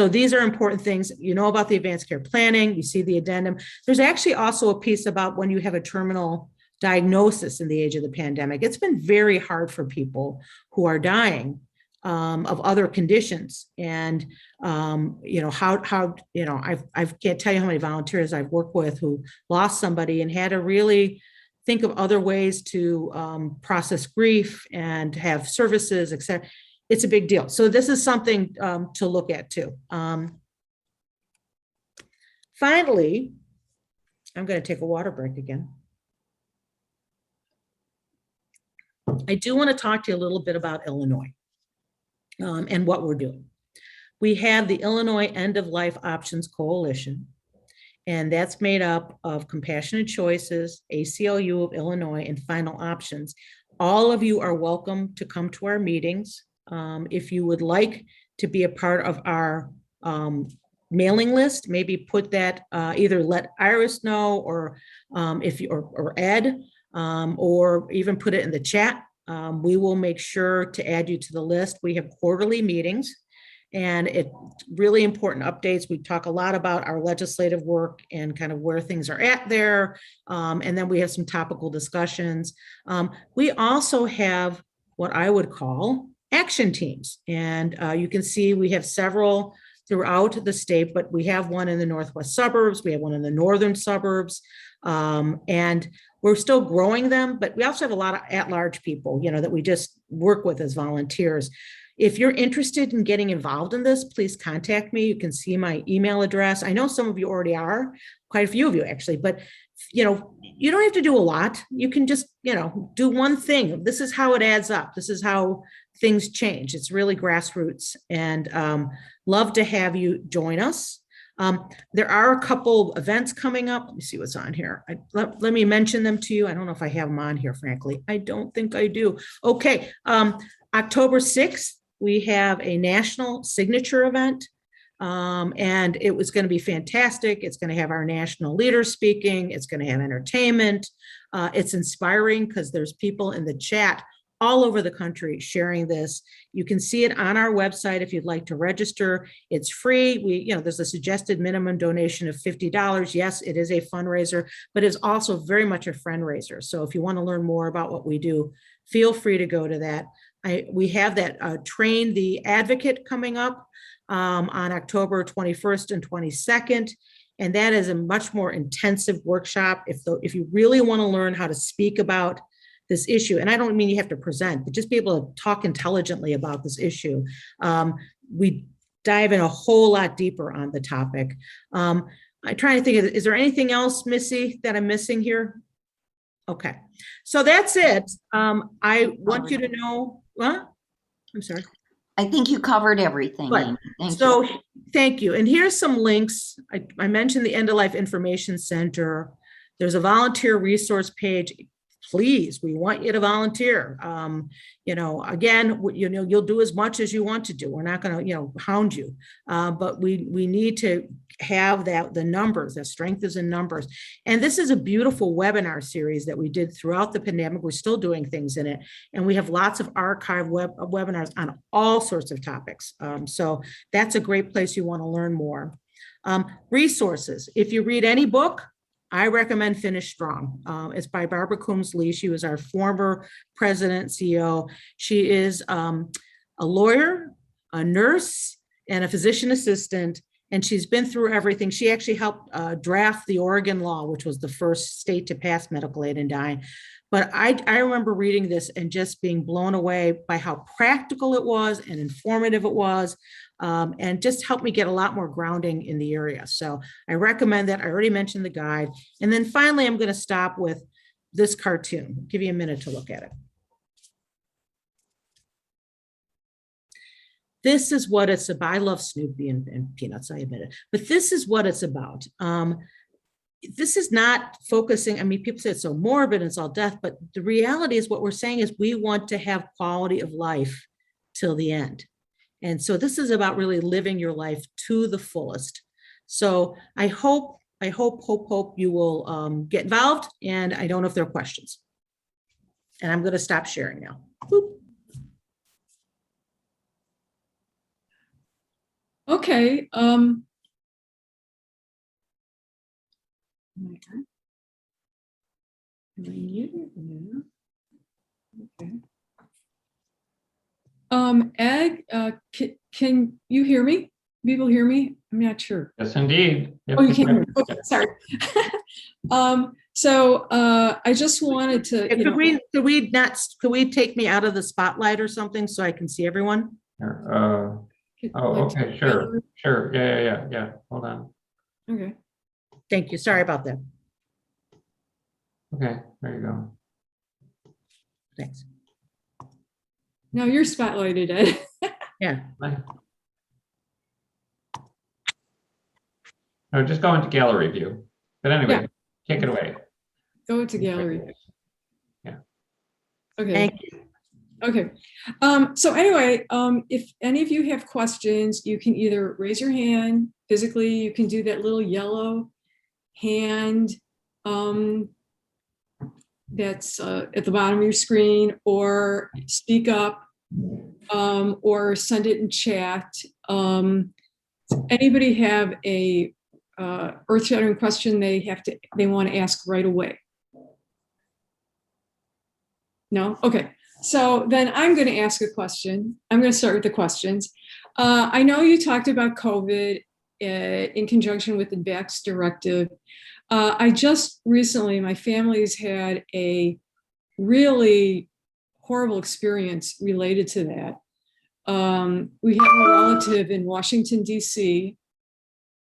these are important things. You know about the advanced care planning, you see the addendum. There's actually also a piece about when you have a terminal diagnosis in the age of the pandemic. It's been very hard for people who are dying of other conditions. And, I can't tell you how many volunteers I've worked with who lost somebody and had to really think of other ways to process grief and have services, etc. It's a big deal. So this is something to look at too. Finally, I'm going to take a water break again. I do want to talk to you a little bit about Illinois and what we're doing. We have the Illinois End of Life Options Coalition, and that's made up of Compassionate Choices, ACLU of Illinois, and Final Options. All of you are welcome to come to our meetings. If you would like to be a part of our mailing list, maybe put that, either let Iris know, or or Ed, or even put it in the chat. We will make sure to add you to the list. We have quarterly meetings, and it's really important updates. We talk a lot about our legislative work and kind of where things are at there. And then we have some topical discussions. We also have what I would call action teams. And you can see we have several throughout the state, but we have one in the northwest suburbs. We have one in the northern suburbs. And we're still growing them, but we also have a lot of at-large people, that we just work with as volunteers. If you're interested in getting involved in this, please contact me. You can see my email address. I know some of you already are, quite a few of you actually, but you don't have to do a lot. You can just, do one thing. This is how it adds up. This is how things change. It's really grassroots, and love to have you join us. There are a couple events coming up. Let me see what's on here. Let me mention them to you. I don't know if I have them on here, frankly. I don't think I do. Okay. October 6th, we have a national signature event. And it was going to be fantastic. It's going to have our national leaders speaking. It's going to have entertainment. It's inspiring because there's people in the chat all over the country sharing this. You can see it on our website if you'd like to register. It's free. There's a suggested minimum donation of $50. Yes, it is a fundraiser, but it's also very much a friend-raiser. So if you want to learn more about what we do, feel free to go to that. We have that Train the Advocate coming up on October 21st and 22nd. And that is a much more intensive workshop. If you really want to learn how to speak about this issue, and I don't mean you have to present, but just be able to talk intelligently about this issue. We dive in a whole lot deeper on the topic. I'm trying to think, is there anything else, Missy, that I'm missing here? Okay, so that's it. I want you to know, I'm sorry. I think you covered everything, Right. Amy. Thank you. So thank you. And here's some links. I mentioned the End of Life Information Center. There's a volunteer resource page. Please, we want you to volunteer. Again, you'll do as much as you want to do. We're not going to, hound you, but we need to have the numbers. The strength is in numbers. And this is a beautiful webinar series that we did throughout the pandemic. We're still doing things in it, and we have lots of archived webinars on all sorts of topics. So that's a great place you want to learn more. Resources. If you read any book, I recommend Finish Strong. It's by Barbara Coombs-Lee. She was our former president, CEO. She is a lawyer, a nurse, and a physician assistant, and she's been through everything. She actually helped draft the Oregon law, which was the first state to pass medical aid in dying. But I remember reading this and just being blown away by how practical it was and informative it was, and just helped me get a lot more grounding in the area. So I recommend that. I already mentioned the guide. And then finally, I'm going to stop with this cartoon. I'll give you a minute to look at it. This is what it's about. I love Snoopy and Peanuts, I admit it. But this is what it's about. This is not focusing, people say it's so morbid and it's all death, but the reality is what we're saying is we want to have quality of life till the end. And so this is about really living your life to the fullest. So I hope you will get involved, and I don't know if there are questions. And I'm going to stop sharing now. Boop. Okay. Am I muted? No. Okay. Ed, can you hear me? People hear me? I'm not sure. Yes, indeed. Yep. Oh, you can't hear me. Okay, sorry. So I just wanted to. Could we take me out of the spotlight or something so I can see everyone? Oh, okay, sure. Yeah. Hold on. Okay. Thank you. Sorry about that. Okay, there you go. Thanks. Now you're spotlighted, Ed. Yeah. No, just go into gallery view. But anyway, take it away. Go to gallery. Yeah. Okay. Thank you. Okay. So anyway, if any of you have questions, you can either raise your hand physically. You can do that little yellow hand that's at the bottom of your screen, or speak up, or send it in chat. Anybody have a earth-shattering question they want to ask right away? No? Okay. So then I'm going to ask a question. I'm going to start with the questions. I know you talked about COVID in conjunction with the VAX directive. I just recently, my family's had a really horrible experience related to that. We have a relative in Washington, D.C.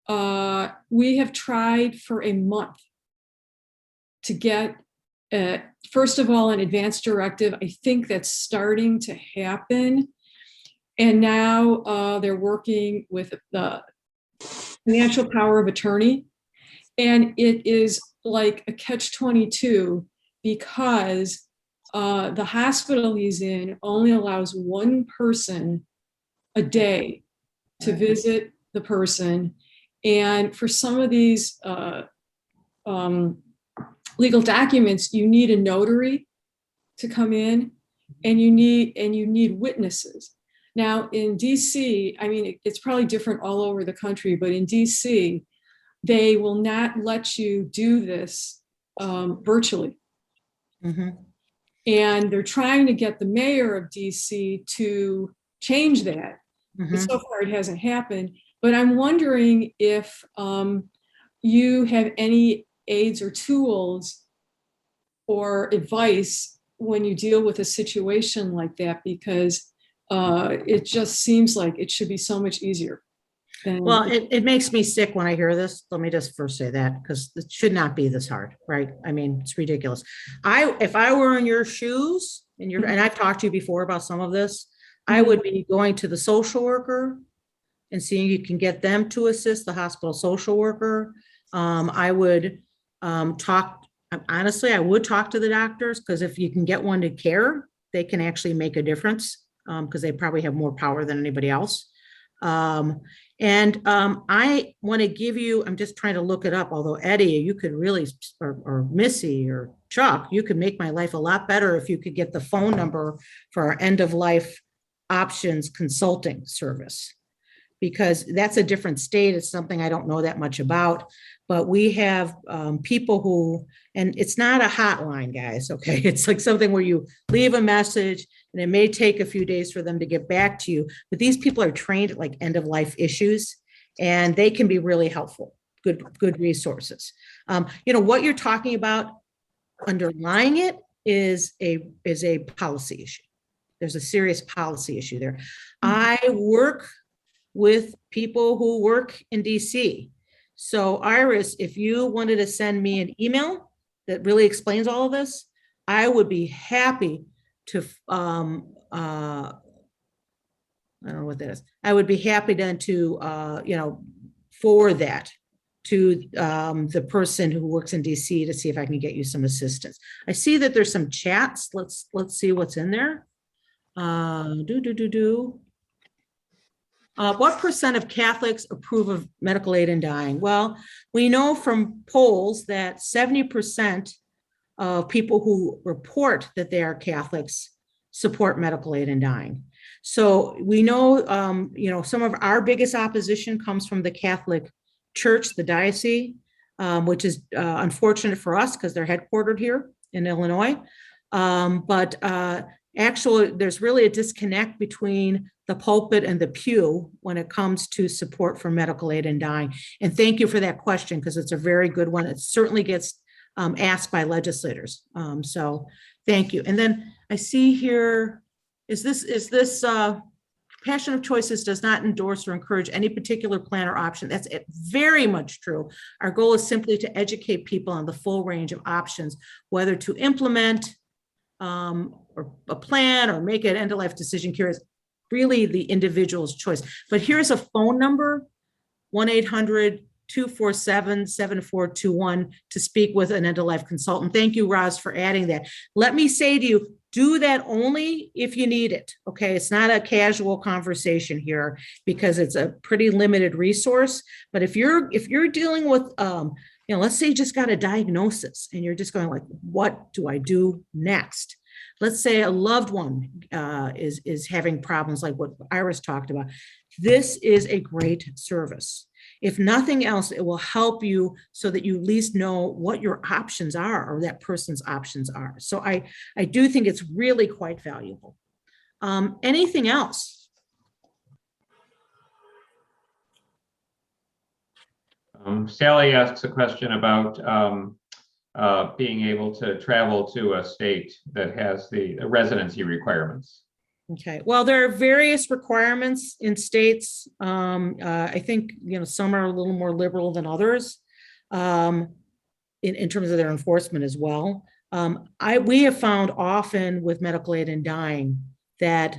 We have tried for a month to get, first of all, an advance directive. I think that's starting to happen. And now they're working with the financial power of attorney. And it is like a catch-22 because the hospital he's in only allows one person a day to visit the person. And for some of these legal documents, you need a notary to come in, and you need witnesses. Now in DC, it's probably different all over the country, but in DC, they will not let you do this virtually. Mm-hmm. And they're trying to get the mayor of DC to change that. Mm-hmm. But so far it hasn't happened. But I'm wondering if you have any aids or tools or advice when you deal with a situation like that, because it just seems like it should be so much easier. Well, it makes me sick when I hear this. Let me just first say that, because it should not be this hard, right? It's ridiculous. If I were in your shoes, and I've talked to you before about some of this, I would be going to the social worker and seeing you can get them to assist the hospital social worker. I would honestly, I would talk to the doctors, because if you can get one to care, they can actually make a difference, because they probably have more power than anybody else. I want to give you, I'm just trying to look it up, although Eddie, you could really, or Missy or Chuck, you could make my life a lot better if you could get the phone number for our end of life options consulting service, because that's a different state. It's something I don't know that much about, but we have people who, and it's not a hotline, guys, okay? It's like something where you leave a message and it may take a few days for them to get back to you, but these people are trained at like end of life issues, and they can be really helpful, good resources. What you're talking about, underlying it is a policy issue. There's a serious policy issue there. I work with people who work in DC. So Iris, if you wanted to send me an email that really explains all of this, I would be happy to, I don't know what that is. I would be happy then to, forward that to the person who works in DC to see if I can get you some assistance. I see that there's some chats. Let's see what's in there. What percent of Catholics approve of medical aid in dying? Well, we know from polls that 70% of people who report that they are Catholics support medical aid in dying. So we know, some of our biggest opposition comes from the Catholic Church, the diocese, which is unfortunate for us because they're headquartered here in Illinois. Actually, there's really a disconnect between the pulpit and the pew when it comes to support for medical aid in dying. And thank you for that question, because it's a very good one. It certainly gets asked by legislators. So thank you. And then I see here, is this Passion of Choices does not endorse or encourage any particular plan or option. That's very much true. Our goal is simply to educate people on the full range of options, whether to implement or a plan or make an end-of-life decision care is really the individual's choice. But here's a phone number, 1-800-247-7421 to speak with an end-of-life consultant. Thank you, Roz, for adding that. Let me say to you, do that only if you need it, okay? It's not a casual conversation here because it's a pretty limited resource. But if you're dealing with, let's say you just got a diagnosis and you're just going like, what do I do next? Let's say a loved one is having problems like what Iris talked about. This is a great service. If nothing else, it will help you so that you at least know what your options are or that person's options are. So I do think it's really quite valuable. Anything else? Sally asks a question about being able to travel to a state that has the residency requirements. Okay, well, there are various requirements in states. I think, some are a little more liberal than others in terms of their enforcement as well. We have found often with medical aid in dying that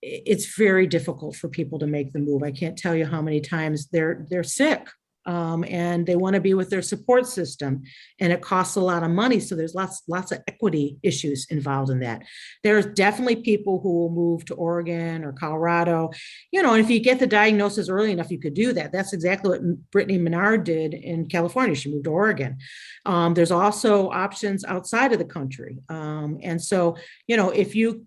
it's very difficult for people to make the move. I can't tell you how many times they're sick. And they want to be with their support system, and it costs a lot of money. So there's lots of equity issues involved in that. There's definitely people who will move to Oregon or Colorado, and if you get the diagnosis early enough, you could do that. That's exactly what Brittany Menard did in California. She moved to Oregon. There's also options outside of the country. And so, if you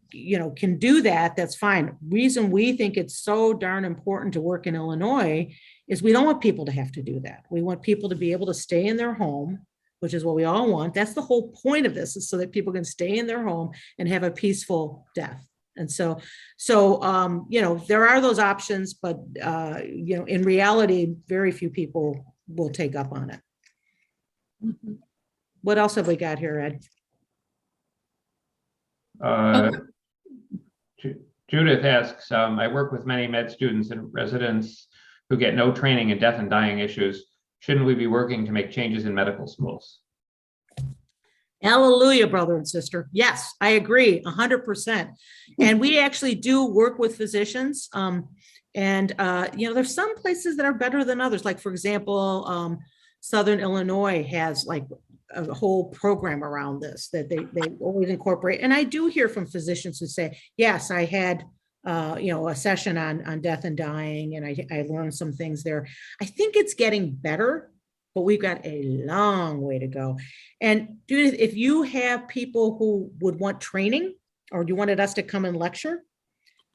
can do that, that's fine. Reason we think it's so darn important to work in Illinois is we don't want people to have to do that. We want people to be able to stay in their home, which is what we all want. That's the whole point of this, is so that people can stay in their home and have a peaceful death. And so there are those options, but in reality, very few people will take up on it. Mm-hmm. What else have we got here, Ed? Judith asks, I work with many med students and residents who get no training in death and dying issues. Shouldn't we be working to make changes in medical schools? Hallelujah, brother and sister. Yes, I agree 100%. And we actually do work with physicians. There's some places that are better than others. Like, for example, Southern Illinois has like a whole program around this that they always incorporate. And I do hear from physicians who say, yes, I had a session on death and dying, and I learned some things there. I think it's getting better, but we've got a long way to go. And Judith, if you have people who would want training, or you wanted us to come and lecture,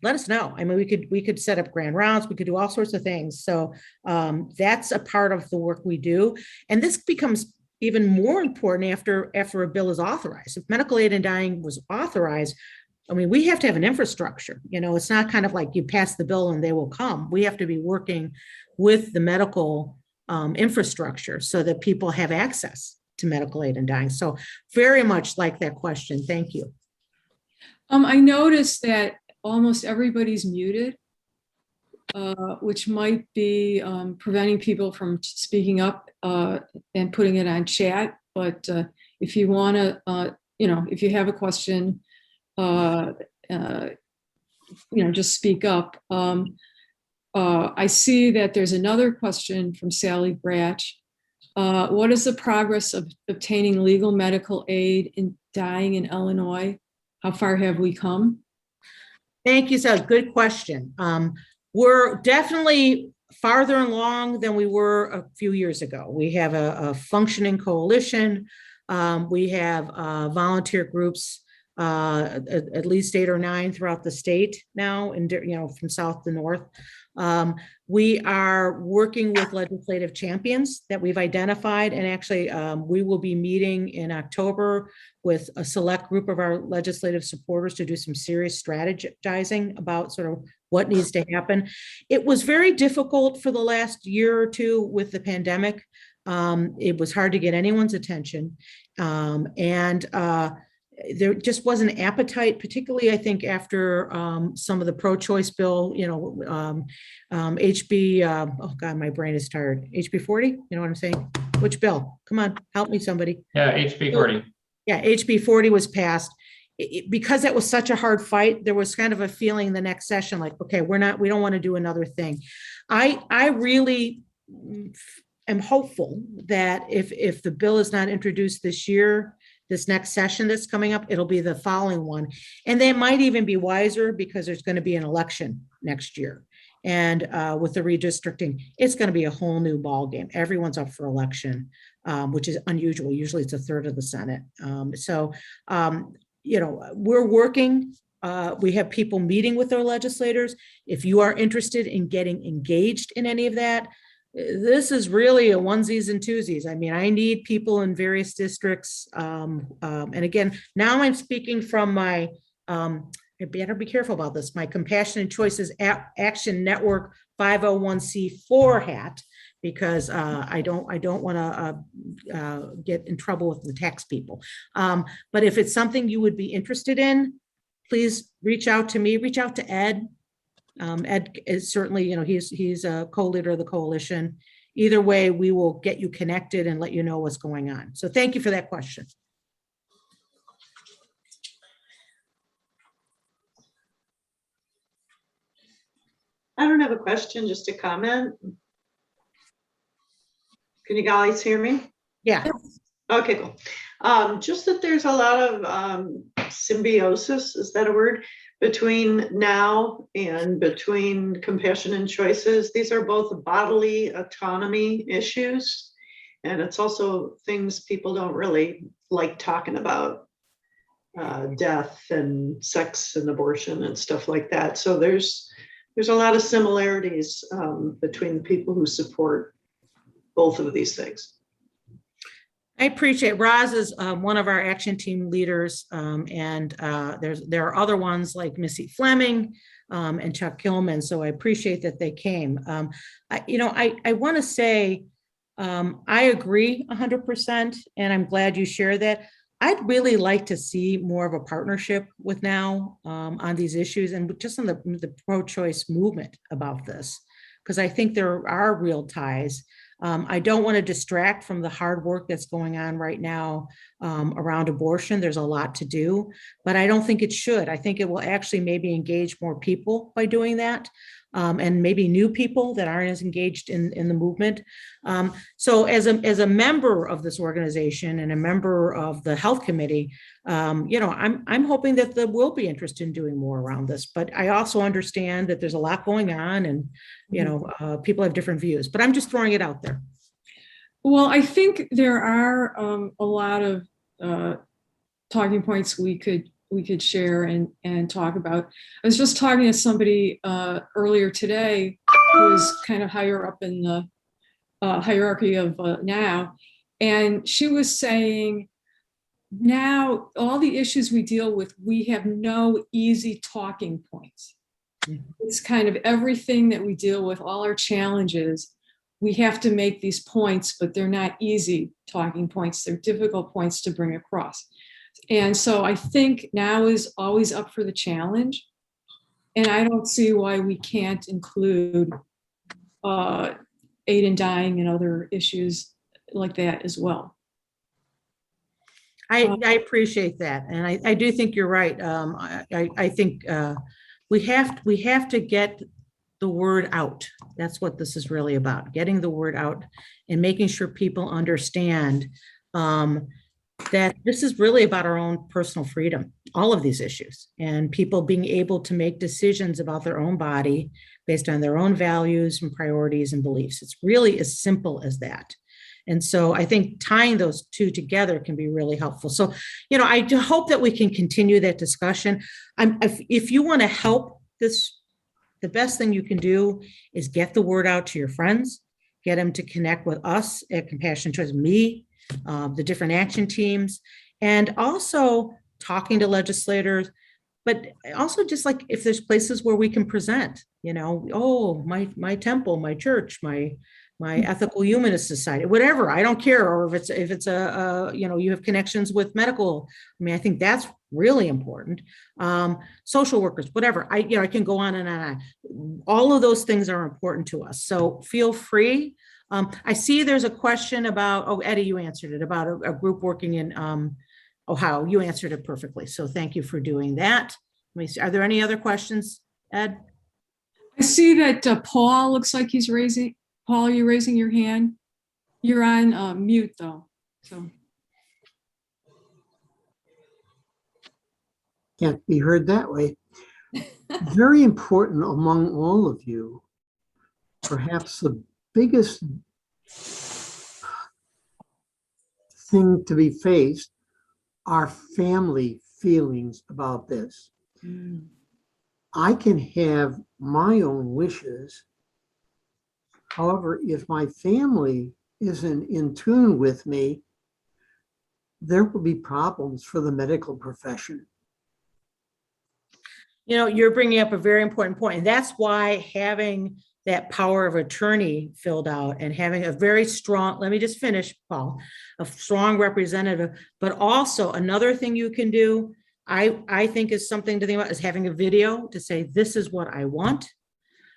let us know. I mean, we could set up grand rounds, we could do all sorts of things. So that's a part of the work we do. And this becomes even more important after a bill is authorized. If medical aid in dying was authorized, I mean, we have to have an infrastructure. It's not kind of like you pass the bill and they will come. We have to be working with the medical infrastructure so that people have access to medical aid in dying. So very much like that question. Thank you. I noticed that almost everybody's muted, which might be preventing people from speaking up and putting it on chat. But if you want to, if you have a question, just speak up. I see that there's another question from Sally Bratch. What is the progress of obtaining legal medical aid in dying in Illinois? How far have we come? Thank you, Sally. Good question. We're definitely farther along than we were a few years ago. We have a functioning coalition. We have volunteer groups, at least 8 or 9 throughout the state now, and from south to north. We are working with legislative champions that we've identified, and actually we will be meeting in October with a select group of our legislative supporters to do some serious strategizing about sort of what needs to happen. It was very difficult for the last year or two with the pandemic. It was hard to get anyone's attention, and there just wasn't appetite, particularly I think after some of the pro-choice bill, HB, oh God, my brain is tired. HB 40, you know what I'm saying? Which bill? Come on, help me somebody. Yeah, HB 40. Yeah, HB 40 was passed. Because that was such a hard fight, there was kind of a feeling the next session, like, okay, we don't want to do another thing. I really am hopeful that if the bill is not introduced this year, this next session that's coming up, it'll be the following one. And they might even be wiser because there's going to be an election next year. And with the redistricting, it's going to be a whole new ball game. Everyone's up for election, which is unusual. Usually it's a third of the Senate. We're working. We have people meeting with their legislators. If you are interested in getting engaged in any of that, this is really a onesies and twosies. I mean, I need people in various districts. And again, now I'm speaking from my, I better be careful about this, my Compassionate Choices Action Network 501c4 hat, because I don't want to get in trouble with the tax people. But if it's something you would be interested in, please reach out to me, reach out to Ed. Ed is certainly, he's a co-leader of the coalition. Either way, we will get you connected and let you know what's going on. So thank you for that question. I don't have a question, just a comment. Can you guys hear me? Yeah. Okay, cool. Just that there's a lot of symbiosis, is that a word, between now and between compassion and choices. These are both bodily autonomy issues. And it's also things people don't really like talking about, death and sex and abortion and stuff like that. So there's a lot of similarities between the people who support both of these things. I appreciate Roz is one of our action team leaders, and there are other ones like Missy Fleming and Chuck Kilman. So I appreciate that they came. I want to say I agree 100%, and I'm glad you share that. I'd really like to see more of a partnership with now on these issues and just on the pro-choice movement about this, because I think there are real ties. I don't want to distract from the hard work that's going on right now around abortion. There's a lot to do, but I don't think it should. I think it will actually maybe engage more people by doing that. And maybe new people that aren't as engaged in the movement. So as a member of this organization and a member of the health committee, I'm hoping that there will be interest in doing more around this. But I also understand that there's a lot going on, and people have different views. But I'm just throwing it out there. Well, I think there are a lot of talking points we could share and talk about. I was just talking to somebody earlier today who's kind of higher up in the hierarchy of NOW, and she was saying, now all the issues we deal with, we have no easy talking points. It's kind of everything that we deal with, all our challenges, we have to make these points, but they're not easy talking points. They're difficult points to bring across. And so I think NOW is always up for the challenge. And I don't see why we can't include aid in dying and other issues like that as well. I appreciate that. And I do think you're right. I think we have to get the word out. That's what this is really about, getting the word out and making sure people understand that this is really about our own personal freedom, all of these issues, and people being able to make decisions about their own body based on their own values and priorities and beliefs. It's really as simple as that. And so I think tying those two together can be really helpful. So, I do hope that we can continue that discussion. If you want to help this, the best thing you can do is get the word out to your friends, get them to connect with us at Compassion Choice, me, the different action teams, and also talking to legislators, but also just like if there's places where we can present, my temple, my church, my ethical humanist society, whatever, I don't care. Or if it's you have connections with medical, I think that's really important. Social workers, whatever, I can go on and on. All of those things are important to us. So feel free. I see there's a question about, Eddie, you answered it, about a group working in Ohio. You answered it perfectly. So thank you for doing that. Let me see. Are there any other questions, Ed? I see that Paul looks like he's raising. Paul, you're raising your hand. You're on mute though. So can't be heard that way. Very important among all of you, perhaps the biggest thing to be faced are family feelings about this. I can have my own wishes. However, if my family isn't in tune with me, there will be problems for the medical profession. You're bringing up a very important point, and that's why having that power of attorney filled out and having a very strong, let me just finish, Paul, a strong representative, but also another thing you can do, I think is something to think about, is having a video to say, this is what I want.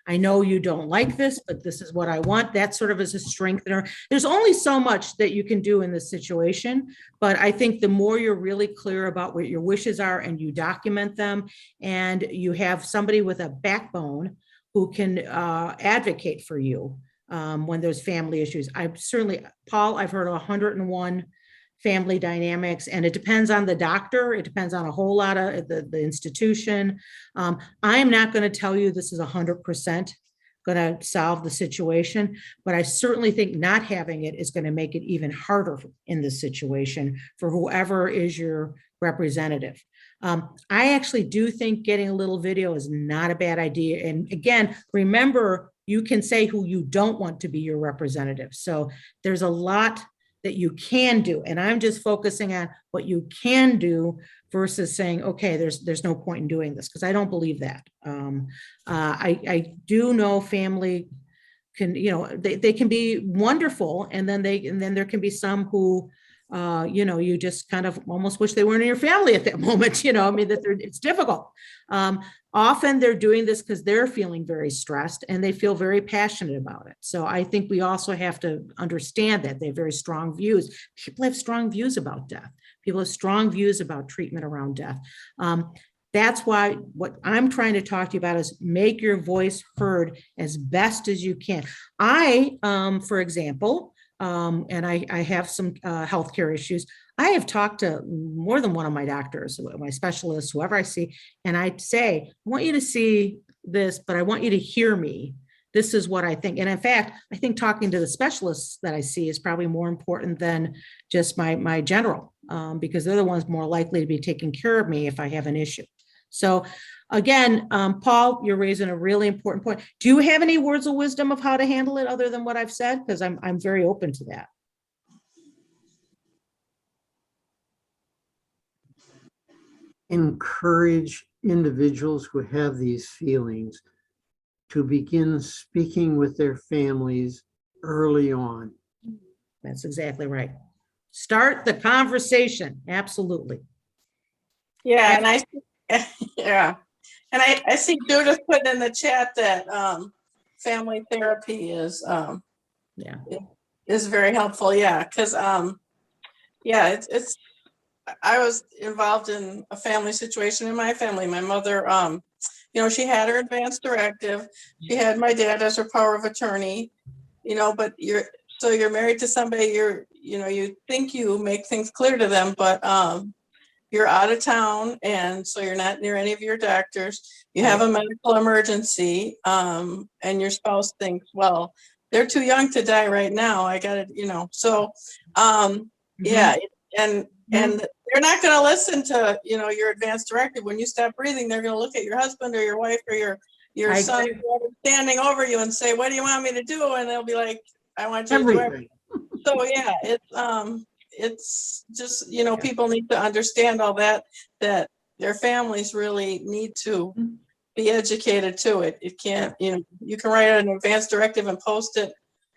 I know you don't like this, but this is what I want. That sort of is a strengthener. There's only so much that you can do in this situation, but I think the more you're really clear about what your wishes are and you document them, and you have somebody with a backbone who can advocate for you when there's family issues. Paul, I've heard 101 family dynamics, and it depends on the doctor. It depends on a whole lot of the institution. I am not going to tell you this is 100% going to solve the situation, but I certainly think not having it is going to make it even harder in this situation for whoever is your representative. I actually do think getting a little video is not a bad idea. And again, remember, you can say who you don't want to be your representative. So there's a lot that you can do. And I'm just focusing on what you can do versus saying, okay, there's no point in doing this, because I don't believe that. I do know family can, they can be wonderful. And then there can be some who you just kind of almost wish they weren't in your family at that moment, I mean, it's difficult. Often they're doing this because they're feeling very stressed and they feel very passionate about it. So I think we also have to understand that they have very strong views. People have strong views about death. People have strong views about treatment around death. That's why what I'm trying to talk to you about is make your voice heard as best as you can. For example, and I have some healthcare issues. I have talked to more than one of my doctors, my specialists, whoever I see, and I say, I want you to see this, but I want you to hear me. This is what I think. And in fact, I think talking to the specialists that I see is probably more important than just my general, because they're the ones more likely to be taking care of me if I have an issue. So again, Paul, you're raising a really important point. Do you have any words of wisdom of how to handle it other than what I've said? Because I'm very open to that. Encourage individuals who have these feelings to begin speaking with their families early on. That's exactly right. Start the conversation. Absolutely. Yeah, and I see Judith put in the chat that family therapy is very helpful. Yeah, because it's I was involved in a family situation in my family. My mother, she had her advance directive. She had my dad as her power of attorney. But you're married to somebody. You think you make things clear to them, but you're out of town, and so you're not near any of your doctors. You have a medical emergency, and your spouse thinks, well, they're too young to die right now. I got to, so, yeah, and they're not going to listen to, your advance directive. When you stop breathing, they're going to look at your husband or your wife or your son standing over you and say, what do you want me to do? And they'll be like, I want you to do everything. So yeah, it's just, people need to understand all that their families really need to be educated to it. It can't, you can write an advance directive and post it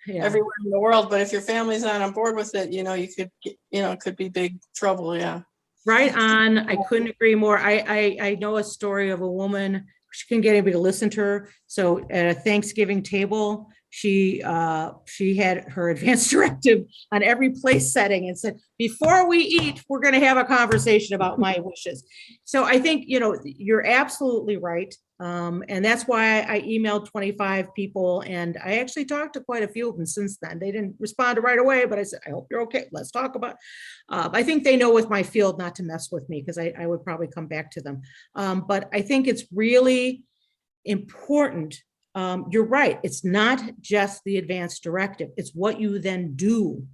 everywhere in the world, but if your family's not on board with it, you could, it could be big trouble. Yeah. Right on. I couldn't agree more. I know a story of a woman, she couldn't get anybody to listen to her. So at a Thanksgiving table, she had her advance directive on every place setting and said, before we eat, we're going to have a conversation about my wishes. So I think, you're absolutely right. And that's why I emailed 25 people, and I actually talked to quite a few of them since then. They didn't respond right away, but I said, I hope you're okay. Let's talk about it. I think they know with my field not to mess with me, because I would probably come back to them. But I think it's really important. You're right. It's not just the advance directive. It's what you then do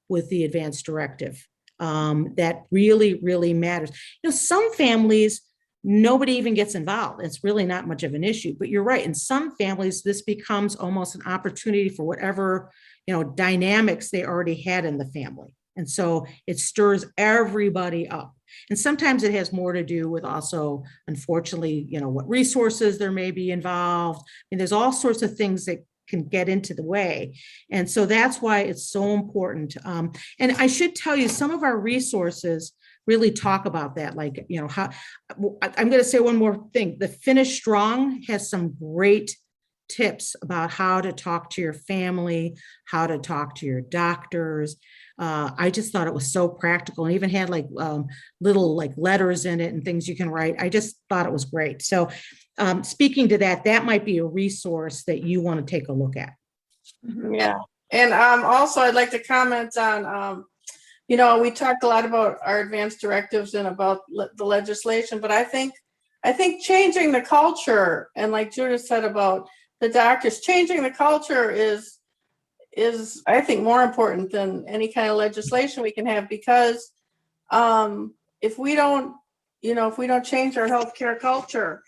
with the advance directive that really, really matters. Some families, nobody even gets involved. It's really not much of an issue, but you're right. In some families, this becomes almost an opportunity for whatever, dynamics they already had in the family. And so it stirs everybody up. And sometimes it has more to do with also, unfortunately, what resources there may be involved. And there's all sorts of things that can get into the way. And so that's why it's so important. And I should tell you, some of our resources really talk about that. Like, how, I'm going to say one more thing. The Finish Strong has some great tips about how to talk to your family, how to talk to your doctors. I just thought it was so practical, and even had little letters in it and things you can write. I just thought it was great. So speaking to that might be a resource that you want to take a look at. Yeah. And also I'd like to comment on, we talked a lot about our advance directives and about the legislation, but I think changing the culture, and like Judith said about the doctors, changing the culture is I think more important than any kind of legislation we can have, because if we don't change our healthcare culture,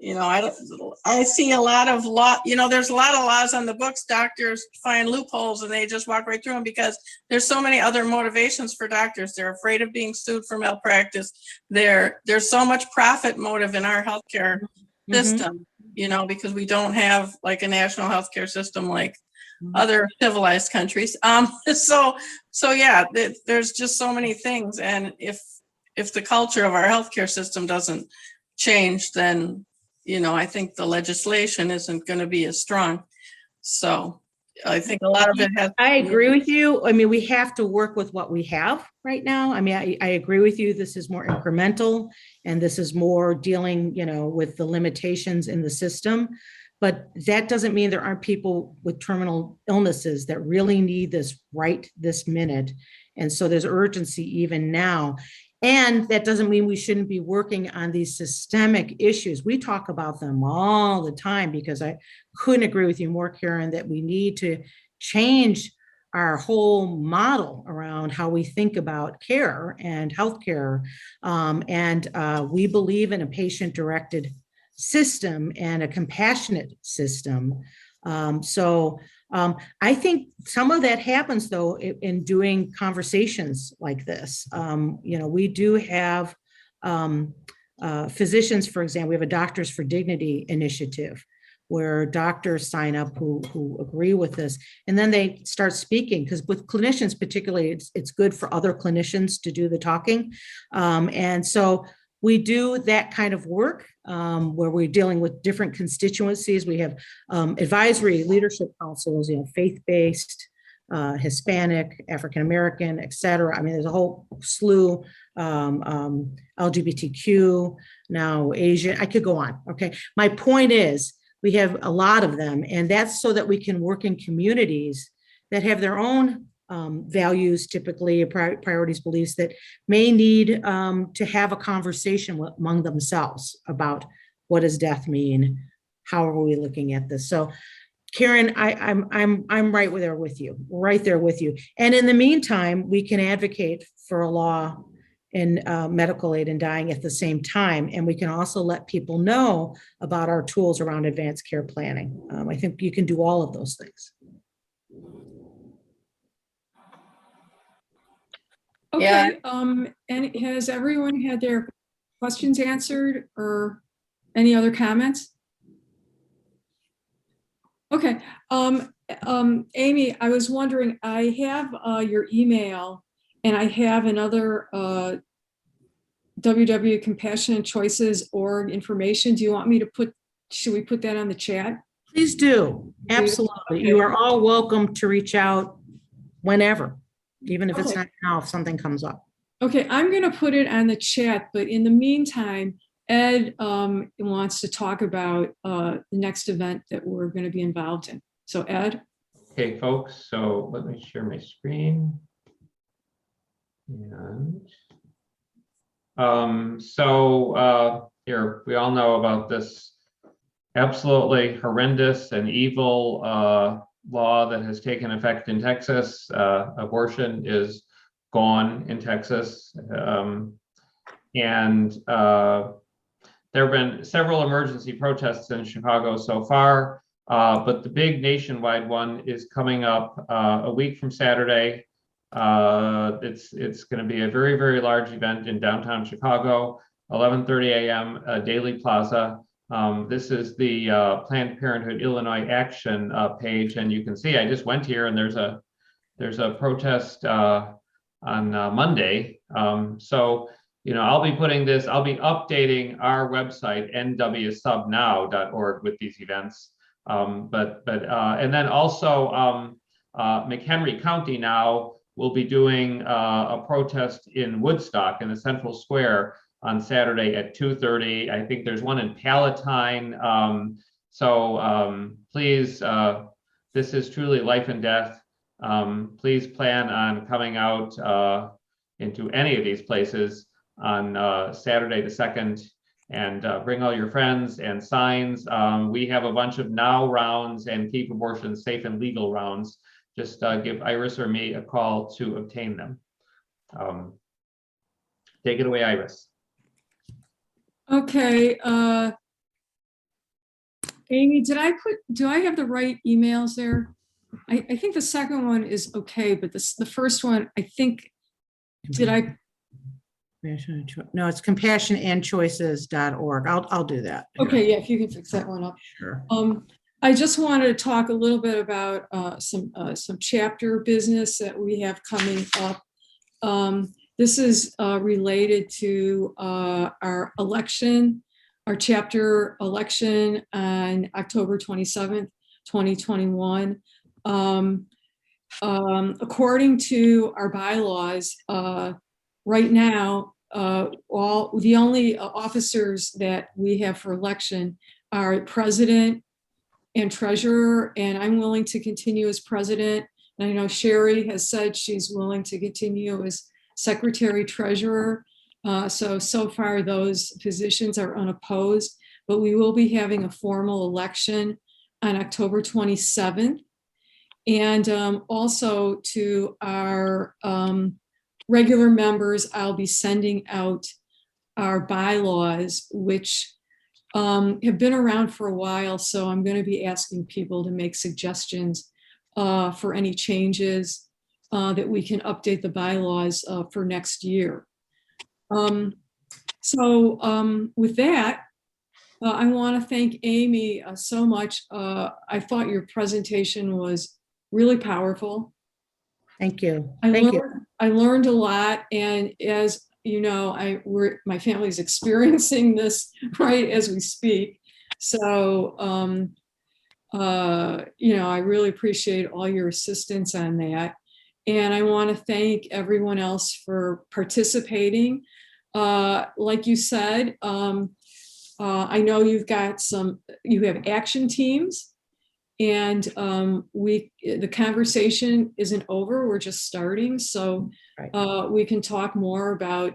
I see a lot of there's a lot of laws on the books. Doctors find loopholes and they just walk right through them because there's so many other motivations for doctors. They're afraid of being sued for malpractice. There's so much profit motive in our healthcare system, because we don't have a national healthcare system like other civilized countries. So yeah, there's just so many things. And if the culture of our healthcare system doesn't change, then, I think the legislation isn't going to be as strong. So I think a lot of it has. I agree with you. I mean, we have to work with what we have right now. I mean, I agree with you. This is more incremental and this is more dealing, with the limitations in the system. But that doesn't mean there aren't people with terminal illnesses that really need this right this minute. And so there's urgency even now. And that doesn't mean we shouldn't be working on these systemic issues. We talk about them all the time because I couldn't agree with you more, Karen, that we need to change our whole model around how we think about care and healthcare. We believe in a patient-directed system and a compassionate system. I think some of that happens though in doing conversations like this. We do have physicians, for example, we have a Doctors for Dignity initiative where doctors sign up who agree with this, and then they start speaking, because with clinicians particularly, it's good for other clinicians to do the talking. And so we do that kind of work where we're dealing with different constituencies. We have advisory leadership councils, faith-based, Hispanic, African-American, et cetera. I mean, there's a whole slew, LGBTQ, now Asian, I could go on, okay? My point is, we have a lot of them, and that's so that we can work in communities that have their own values, typically priorities, beliefs that may need to have a conversation among themselves about what does death mean? How are we looking at this? So, Karen, I'm right there with you, right there with you. And in the meantime, we can advocate for a law in medical aid in dying at the same time, and we can also let people know about our tools around advanced care planning. I think you can do all of those things. Okay, and has everyone had their questions answered or any other comments? Okay, Amy, I was wondering, I have your email and I have another www.compassionatechoices.org information. Do you want me to should we put that on the chat? Please do, absolutely. Okay. You are all welcome to reach out whenever, even if it's not now, if something comes up. Okay, I'm going to put it on the chat, but in the meantime, Ed wants to talk about the next event that we're going to be involved in. So Ed. Okay, folks, so let me share my screen. And here, we all know about this absolutely horrendous and evil law that has taken effect in Texas. Abortion is gone in Texas. There have been several emergency protests in Chicago so far, but the big nationwide one is coming up a week from Saturday. It's going to be a very, very large event in downtown Chicago, 11:30 a.m. Daily Plaza. This is the Planned Parenthood Illinois Action page, and you can see I just went here, and there's a protest on Monday. I'll be updating our website nwsubnow.org with these events. And then also McHenry County now will be doing a protest in Woodstock in the Central Square on Saturday at 2:30. I think there's one in Palatine. Please, this is truly life and death. Please plan on coming out into any of these places on Saturday the 2nd, and bring all your friends and signs. We have a bunch of now rounds and keep abortion safe and legal rounds. Just give Iris or me a call to obtain them. Take it away, Iris. Okay, Amy, do I have the right emails there? I think the second one is okay, but the first one, I think, No, it's compassionandchoices.org. I'll do that. Okay, yeah, if you can fix that one up. Sure. I just wanted to talk a little bit about some chapter business that we have coming up. This is related to our election, our chapter election on October 27th, 2021. According to our bylaws, right now, the only officers that we have for election are president and treasurer, and I'm willing to continue as president. And I know Sherry has said she's willing to continue as secretary treasurer. So far those positions are unopposed, but we will be having a formal election on October 27th. And also to our regular members, I'll be sending out our bylaws, which have been around for a while. So I'm going to be asking people to make suggestions for any changes that we can update the bylaws for next year. With that, I want to thank Amy so much. I thought your presentation was really powerful. Thank you. I learned a lot, and as you know, my family's experiencing this right as we speak. So, I really appreciate all your assistance on that. And I want to thank everyone else for participating. Like you said, I know you have action teams, and the conversation isn't over, we're just starting. So we can talk more about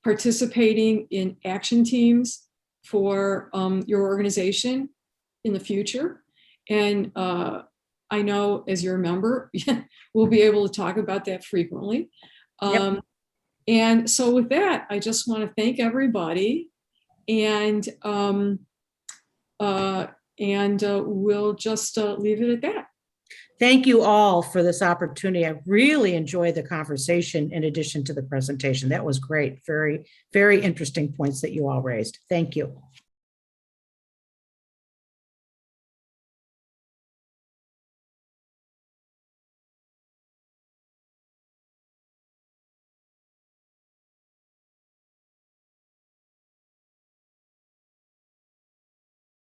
participating in action teams for your organization in the future. And I know as your member, we'll be able to talk about that frequently. And so with that, I just want to thank everybody, and we'll just leave it at that. Thank you all for this opportunity. I really enjoyed the conversation in addition to the presentation. That was great. Very, very interesting points that you all raised. Thank you.